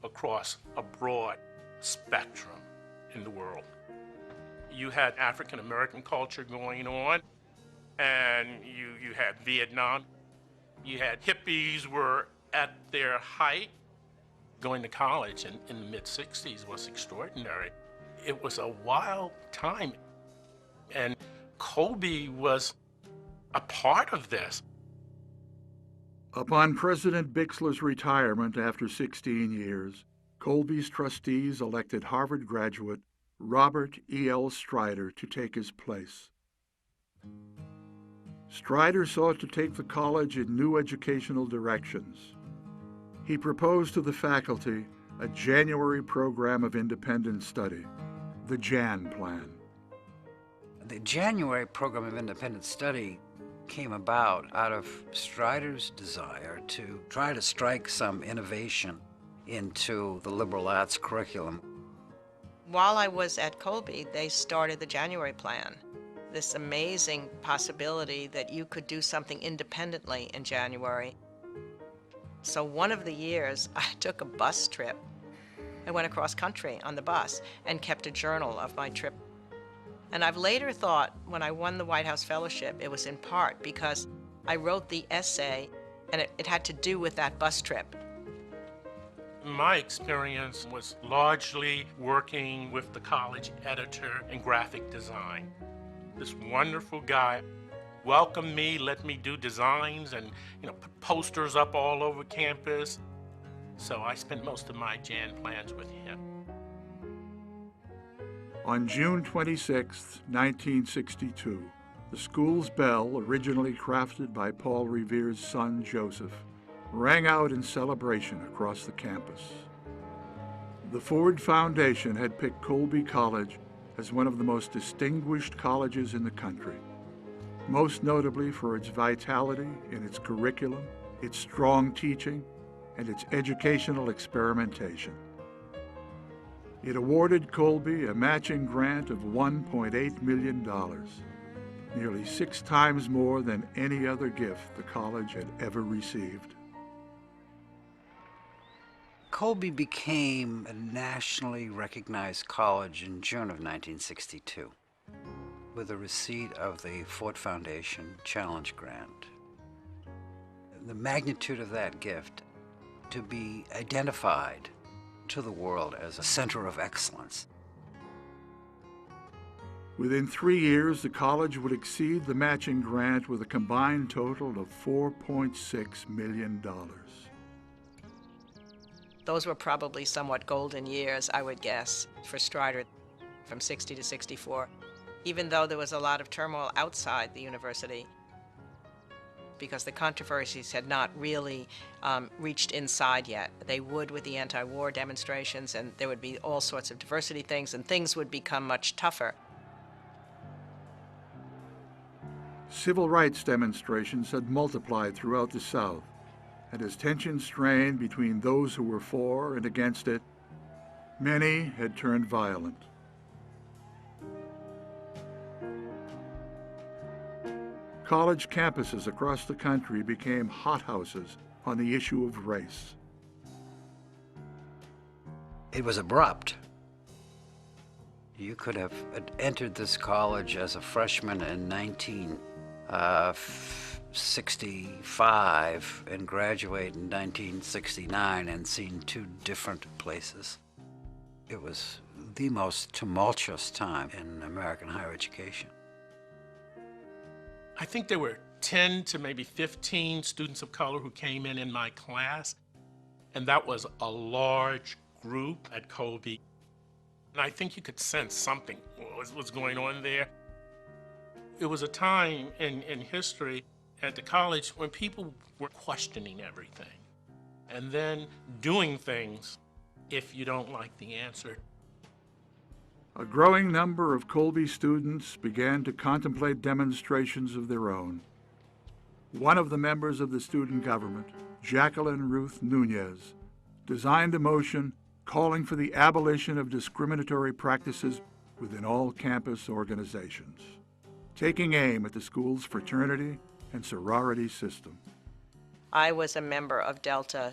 across a broad spectrum in the world. You had African American culture going on, and you had Vietnam. You had hippies were at their height. Going to college in the mid-60s was extraordinary. It was a wild time, and Colby was a part of this. Upon President Bixler's retirement after 16 years, Colby's trustees elected Harvard graduate Robert E.L. Strider to take his place. Strider sought to take the college in new educational directions. He proposed to the faculty a January program of independent study, the JAN Plan. The January program of independent study came about out of Strider's desire to try to strike some innovation into the liberal arts curriculum. While I was at Colby, they started the January Plan, this amazing possibility that you could do something independently in January. So one of the years, I took a bus trip. I went across country on the bus and kept a journal of my trip. And I've later thought, when I won the White House Fellowship, it was in part because I wrote the essay, and it had to do with that bus trip. My experience was largely working with the college editor in graphic design. This wonderful guy welcomed me, let me do designs and put posters up all over campus. So I spent most of my Jan plans with him. On June 26, 1962, the school's bell, originally crafted by Paul Revere's son Joseph, rang out in celebration across the campus. The Ford Foundation had picked Colby College as one of the most distinguished colleges in the country, most notably for its vitality in its curriculum, its strong teaching, and its educational experimentation. It awarded Colby a matching grant of $1.8 million, nearly 6 times more than any other gift the college had ever received. Colby became a nationally recognized college in June of 1962 with the receipt of the Ford Foundation Challenge Grant. The magnitude of that gift, to be identified to the world as a center of excellence. Within 3 years, the college would exceed the matching grant with a combined total of $4.6 million. Those were probably somewhat golden years, I would guess, for Strider from 60 to 64, even though there was a lot of turmoil outside the university because the controversies had not really reached inside yet. They would with the anti-war demonstrations, and there would be all sorts of diversity things, and things would become much tougher. Civil rights demonstrations had multiplied throughout the South, and as tensions strained between those who were for and against it, many had turned violent. College campuses across the country became hothouses on the issue of race. It was abrupt. You could have entered this college as a freshman in 1965 and graduate in 1969 and seen two different places. It was the most tumultuous time in American higher education. I think there were 10 to maybe 15 students of color who came in my class, and that was a large group at Colby. And I think you could sense something was going on there. It was a time in history at the college when people were questioning everything and then doing things if you don't like the answer. A growing number of Colby students began to contemplate demonstrations of their own. One of the members of the student government, Jacqueline Ruth Nunez, designed a motion calling for the abolition of discriminatory practices within all campus organizations, taking aim at the school's fraternity and sorority system. I was a member of Delta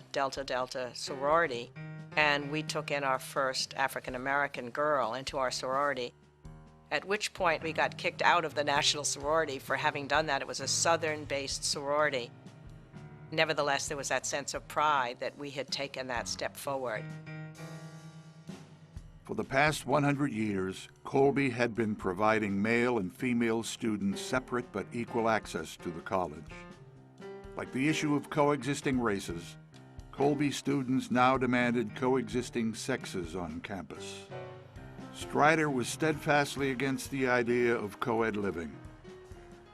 sorority, and we took in our first African-American girl into our sorority, at which point we got kicked out of the national sorority for having done that. It was a Southern-based sorority. Nevertheless, there was that sense of pride that we had taken that step forward. For the past 100 years, Colby had been providing male and female students separate but equal access to the college. Like the issue of coexisting races, Colby students now demanded coexisting sexes on campus. Strider was steadfastly against the idea of co-ed living.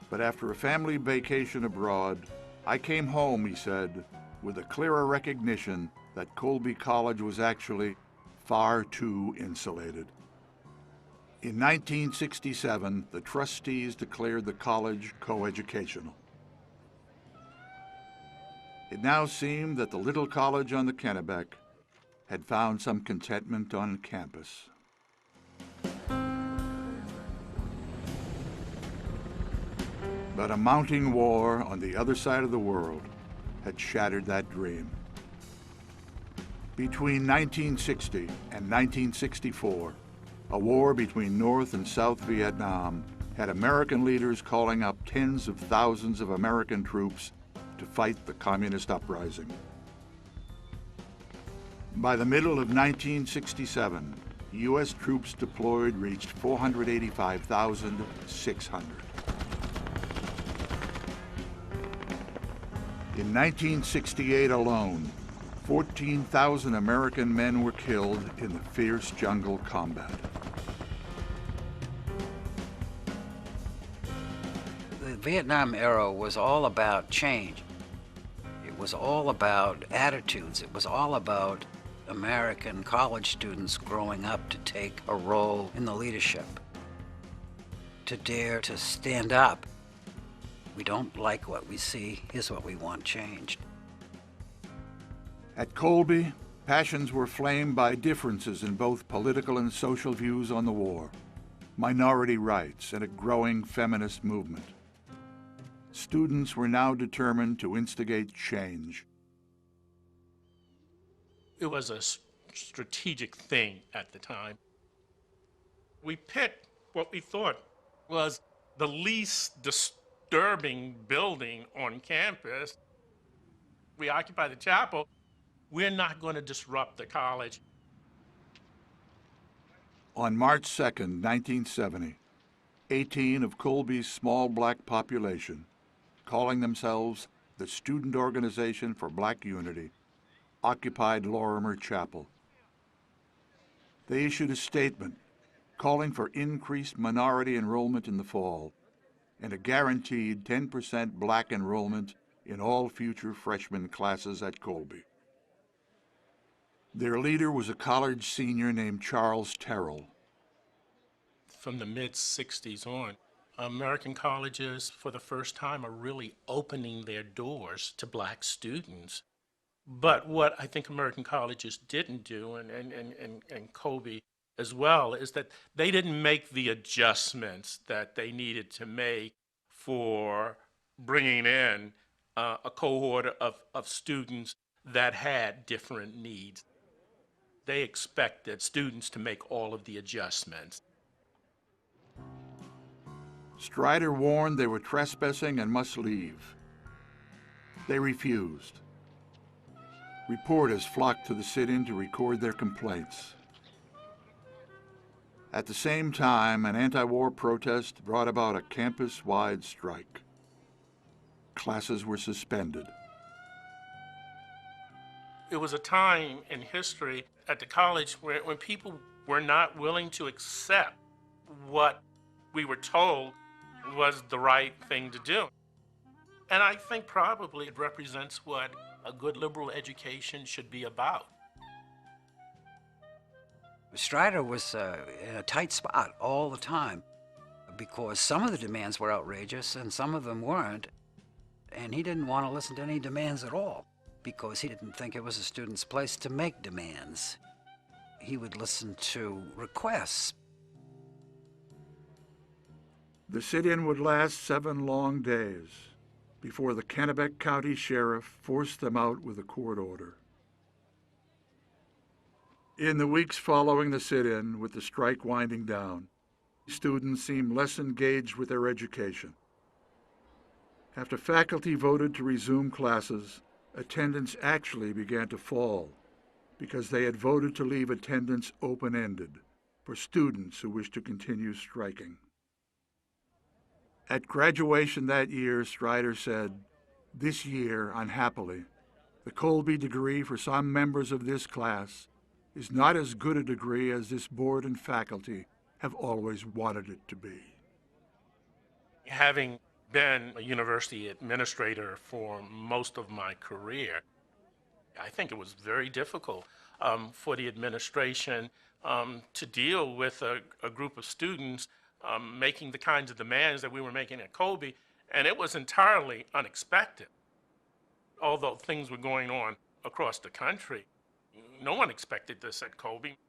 But after a family vacation abroad, I came home, he said, with a clearer recognition that Colby College was actually far too insulated. In 1967, the trustees declared the college coeducational. It now seemed that the little college on the Kennebec had found some contentment on campus. But a mounting war on the other side of the world had shattered that dream. Between 1960 and 1964, a war between North and South Vietnam had American leaders calling up tens of thousands of American troops to fight the communist uprising. By the middle of 1967, U.S. troops deployed reached 485,600. In 1968 alone, 14,000 American men were killed in the fierce jungle combat. The Vietnam era was all about change. It was all about attitudes. It was all about American college students growing up to take a role in the leadership, to dare to stand up. We don't like what we see. Here's what we want changed. At Colby, passions were flamed by differences in both political and social views on the war, minority rights, and a growing feminist movement. Students were now determined to instigate change. It was a strategic thing at the time. We picked what we thought was the least disturbing building on campus. We occupy the chapel. We're not going to disrupt the college. On March 2nd, 1970, 18 of Colby's small black population, calling themselves the Student Organization for Black Unity, occupied Lorimer Chapel. They issued a statement calling for increased minority enrollment in the fall and a guaranteed 10% black enrollment in all future freshman classes at Colby. Their leader was a college senior named Charles Terrell. From the mid-60s on, American colleges, for the first time, are really opening their doors to black students. But what I think American colleges didn't do, and Colby as well, is that they didn't make the adjustments that they needed to make for bringing in a cohort of students that had different needs. They expected students to make all of the adjustments. Strider warned they were trespassing and must leave. They refused. Reporters flocked to the sit-in to record their complaints. At the same time, an anti-war protest brought about a campus-wide strike. Classes were suspended. It was a time in history at the college when people were not willing to accept what we were told was the right thing to do. And I think probably it represents what a good liberal education should be about. Strider was in a tight spot all the time because some of the demands were outrageous and some of them weren't. And he didn't want to listen to any demands at all because he didn't think it was a student's place to make demands. He would listen to requests. The sit-in would last 7 long days before the Kennebec County Sheriff forced them out with a court order. In the weeks following the sit-in, with the strike winding down, students seemed less engaged with their education. After faculty voted to resume classes, attendance actually began to fall because they had voted to leave attendance open-ended for students who wished to continue striking. At graduation that year, Strider said, "This year, unhappily, the Colby degree for some members of this class is not as good a degree as this board and faculty have always wanted it to be." Having been a university administrator for most of my career, I think it was very difficult for the administration to deal with a group of students making the kinds of demands that we were making at Colby, and it was entirely unexpected. Although things were going on across the country, no one expected this at Colby.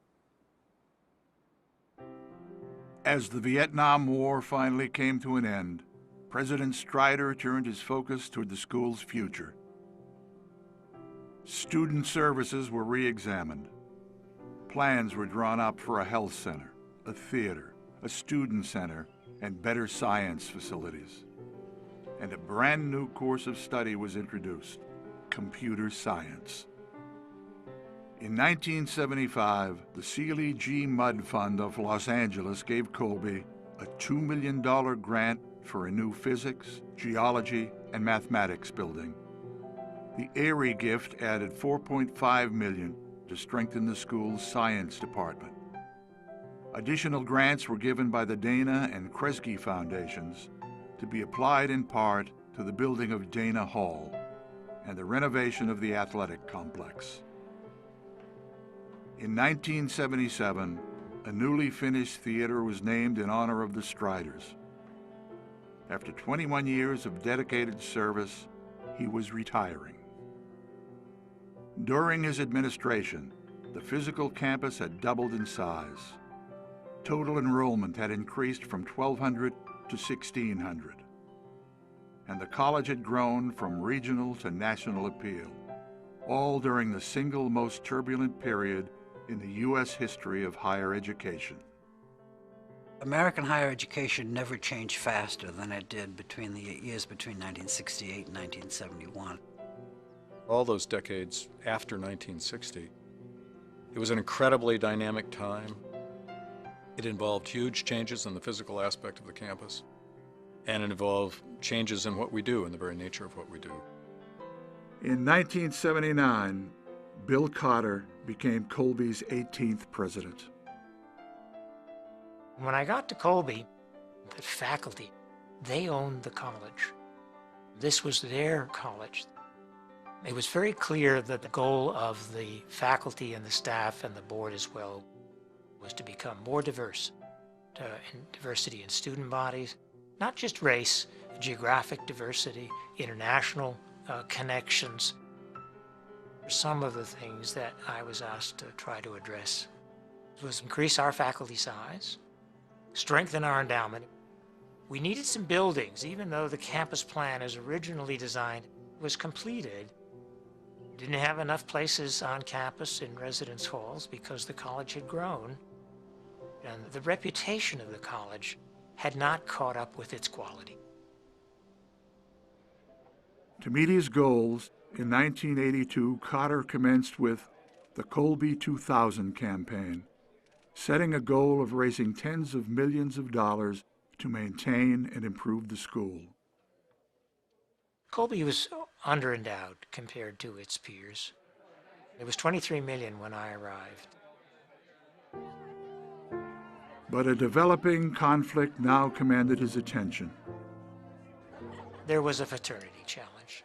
As the Vietnam War finally came to an end, President Strider turned his focus toward the school's future. Student services were re-examined. Plans were drawn up for a health center, a theater, a student center, and better science facilities. And a brand new course of study was introduced, computer science. In 1975, the Seeley G. Mudd Fund of Los Angeles gave Colby a $2 million grant for a new physics, geology, and mathematics building. The Airy gift added $4.5 million to strengthen the school's science department. Additional grants were given by the Dana and Kresge Foundations to be applied in part to the building of Dana Hall and the renovation of the athletic complex. In 1977, a newly finished theater was named in honor of the Striders. After 21 years of dedicated service, he was retiring. During his administration, the physical campus had doubled in size. Total enrollment had increased from 1,200 to 1,600. And the college had grown from regional to national appeal, all during the single most turbulent period in the U.S. history of higher education. American higher education never changed faster than it did between the years between 1968 and 1971. All those decades after 1960, it was an incredibly dynamic time. It involved huge changes in the physical aspect of the campus, and it involved changes in what we do, in the very nature of what we do. In 1979, Bill Cotter became Colby's 18th president. When I got to Colby, the faculty, they owned the college. This was their college. It was very clear that the goal of the faculty and the staff and the board as well was to become more diverse, in diversity in student bodies, not just race, geographic diversity, international connections. Some of the things that I was asked to try to address was increase our faculty size, strengthen our endowment. We needed some buildings, even though the campus plan as originally designed was completed. We didn't have enough places on campus in residence halls because the college had grown. And the reputation of the college had not caught up with its quality. To meet his goals, in 1982, Cotter commenced with the Colby 2000 campaign, setting a goal of raising tens of millions of dollars to maintain and improve the school. Colby was underendowed compared to its peers. It was $23 million when I arrived. But a developing conflict now commanded his attention. There was a fraternity challenge.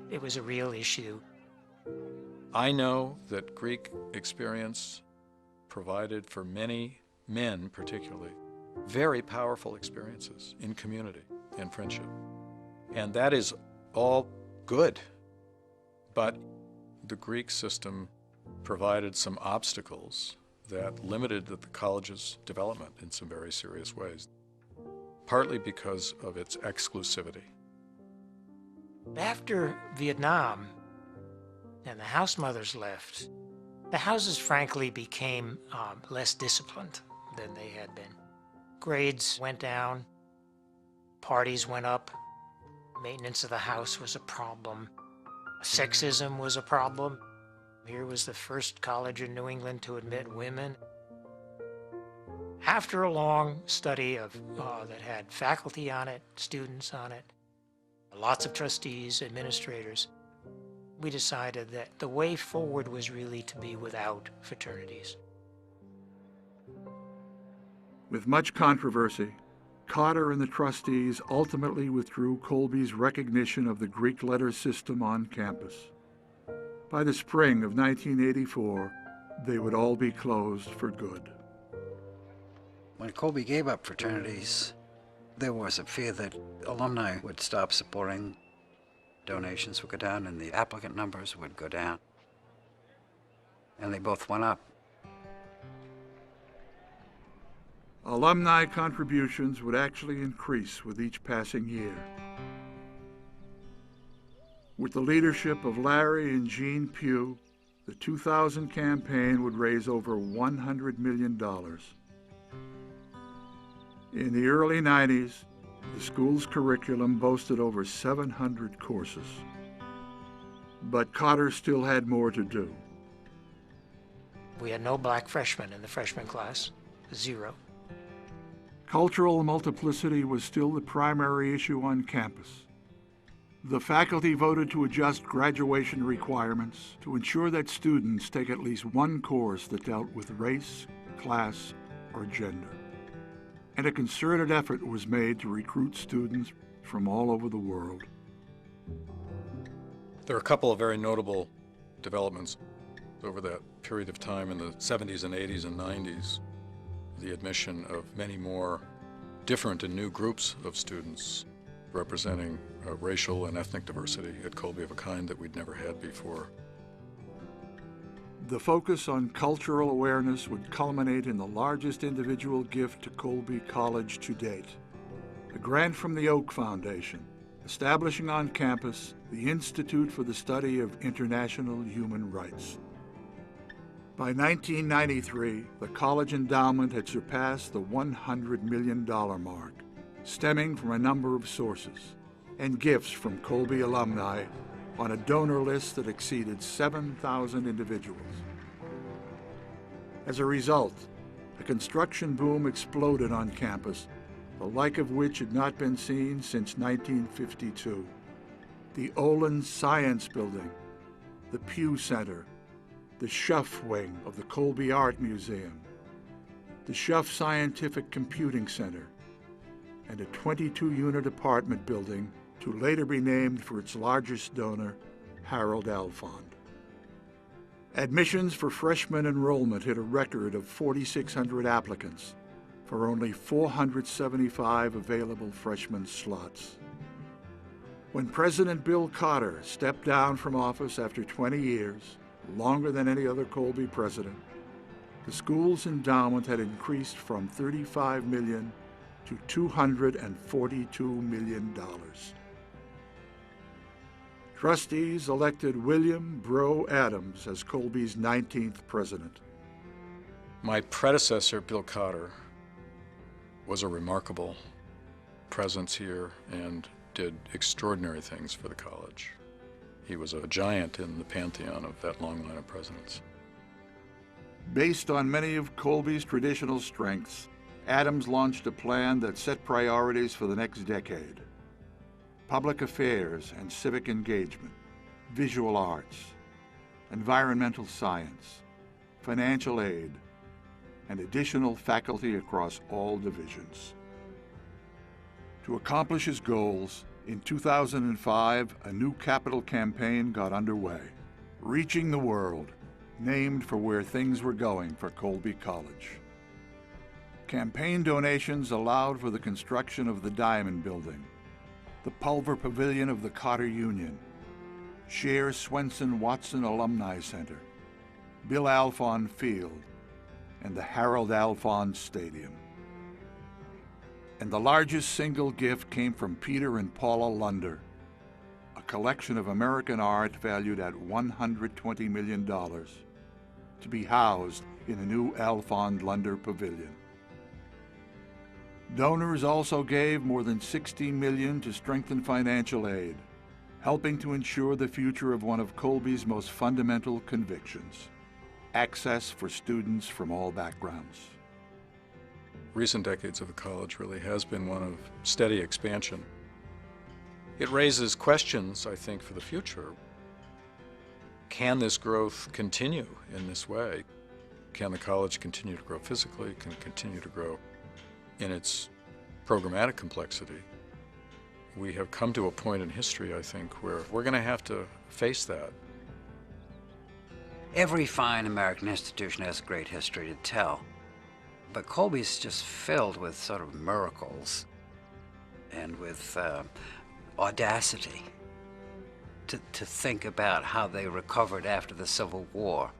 It was a real issue. I know that Greek experience provided for many men, particularly, very powerful experiences in community and friendship. And that is all good. But the Greek system provided some obstacles that limited the college's development in some very serious ways, partly because of its exclusivity. After Vietnam and the house mothers left, the houses frankly became less disciplined than they had been. Grades went down, parties went up, maintenance of the house was a problem, sexism was a problem. Here was the first college in New England to admit women. After a long study that had faculty on it, students on it, lots of trustees, administrators, we decided that the way forward was really to be without fraternities. With much controversy, Cotter and the trustees ultimately withdrew Colby's recognition of the Greek letter system on campus. By the spring of 1984, they would all be closed for good. When Colby gave up fraternities, there was a fear that alumni would stop supporting, donations would go down, and the applicant numbers would go down. And they both went up. Alumni contributions would actually increase with each passing year. With the leadership of Larry and Jean Pugh, the 2000 campaign would raise over $100 million. In the early 90s, the school's curriculum boasted over 700 courses. But Cotter still had more to do. We had no black freshmen in the freshman class, 0. Cultural multiplicity was still the primary issue on campus. The faculty voted to adjust graduation requirements to ensure that students take at least one course that dealt with race, class, or gender. And a concerted effort was made to recruit students from all over the world. There are a couple of very notable developments over that period of time in the 70s and 80s and 90s. The admission of many more different and new groups of students representing racial and ethnic diversity at Colby of a kind that we'd never had before. The focus on cultural awareness would culminate in the largest individual gift to Colby College to date, a grant from the Oak Foundation, establishing on campus the Institute for the Study of International Human Rights. By 1993, the college endowment had surpassed the $100 million mark, stemming from a number of sources, and gifts from Colby alumni on a donor list that exceeded 7,000 individuals. As a result, a construction boom exploded on campus, the like of which had not been seen since 1952. The Olin Science Building, the Pew Center, the Schuff Wing of the Colby Art Museum, the Schuff Scientific Computing Center, and a 22-unit apartment building to later be named for its largest donor, Harold Alfond. Admissions for freshman enrollment hit a record of 4,600 applicants for only 475 available freshman slots. When President Bill Cotter stepped down from office after 20 years, longer than any other Colby president, the school's endowment had increased from $35 million to $242 million. Trustees elected William Bro Adams as Colby's 19th president. My predecessor, Bill Cotter, was a remarkable presence here and did extraordinary things for the college. He was a giant in the pantheon of that long line of presidents. Based on many of Colby's traditional strengths, Adams launched a plan that set priorities for the next decade: public affairs and civic engagement, visual arts, environmental science, financial aid, and additional faculty across all divisions. To accomplish his goals, in 2005, a new capital campaign got underway, Reaching the World, named for where things were going for Colby College. Campaign donations allowed for the construction of the Diamond Building, the Pulver Pavilion of the Cotter Union, Cher Swenson Watson Alumni Center, Bill Alphon Field, and the Harold Alphon Stadium. And the largest single gift came from Peter and Paula Lunder, a collection of American art valued at $120 million, to be housed in a new Alphon Lunder Pavilion. Donors also gave more than $60 million to strengthen financial aid, helping to ensure the future of one of Colby's most fundamental convictions: access for students from all backgrounds. Recent decades of the college really has been one of steady expansion. It raises questions, I think, for the future. Can this growth continue in this way? Can the college continue to grow physically? Can it continue to grow in its programmatic complexity? We have come to a point in history, I think, where we're going to have to face that. Every fine American institution has a great history to tell, but Colby's just filled with sort of miracles and with audacity to think about how they recovered after the Civil War,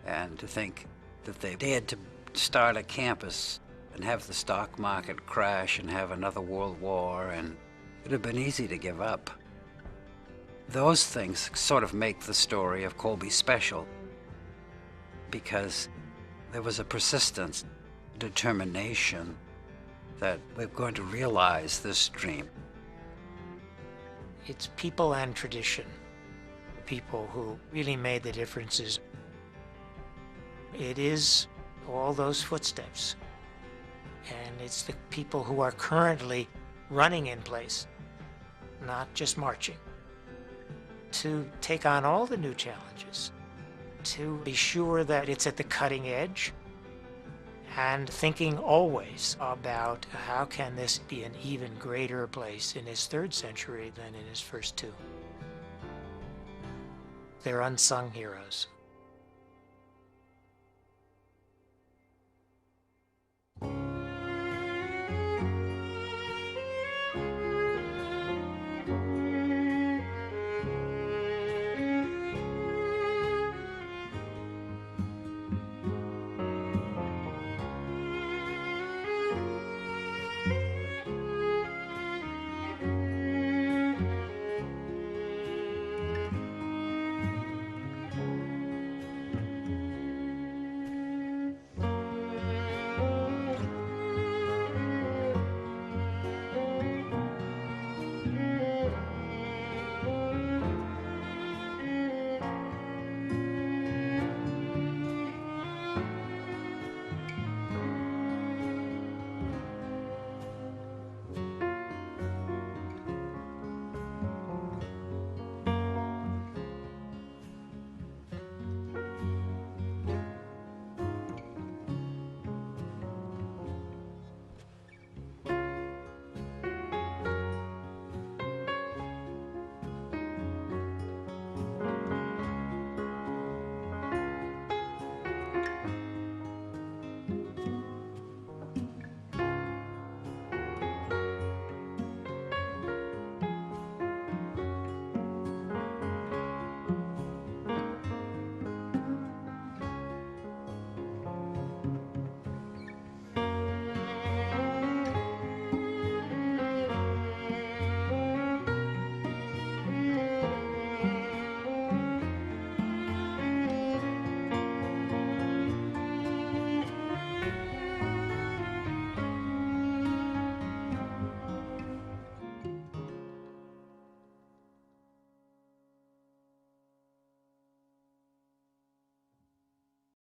and to think that they dared to start a campus and have the stock market crash and have another world war, and it would have been easy to give up. Those things sort of make the story of Colby special, because there was a persistence, determination that we're going to realize this dream. It's people and tradition, people who really made the differences. It is all those footsteps, and it's the people who are currently running in place, not just marching, to take on all the new challenges, to be sure that it's at the cutting edge, and thinking always about how can this be an even greater place in his third century than in his first two. They're unsung heroes.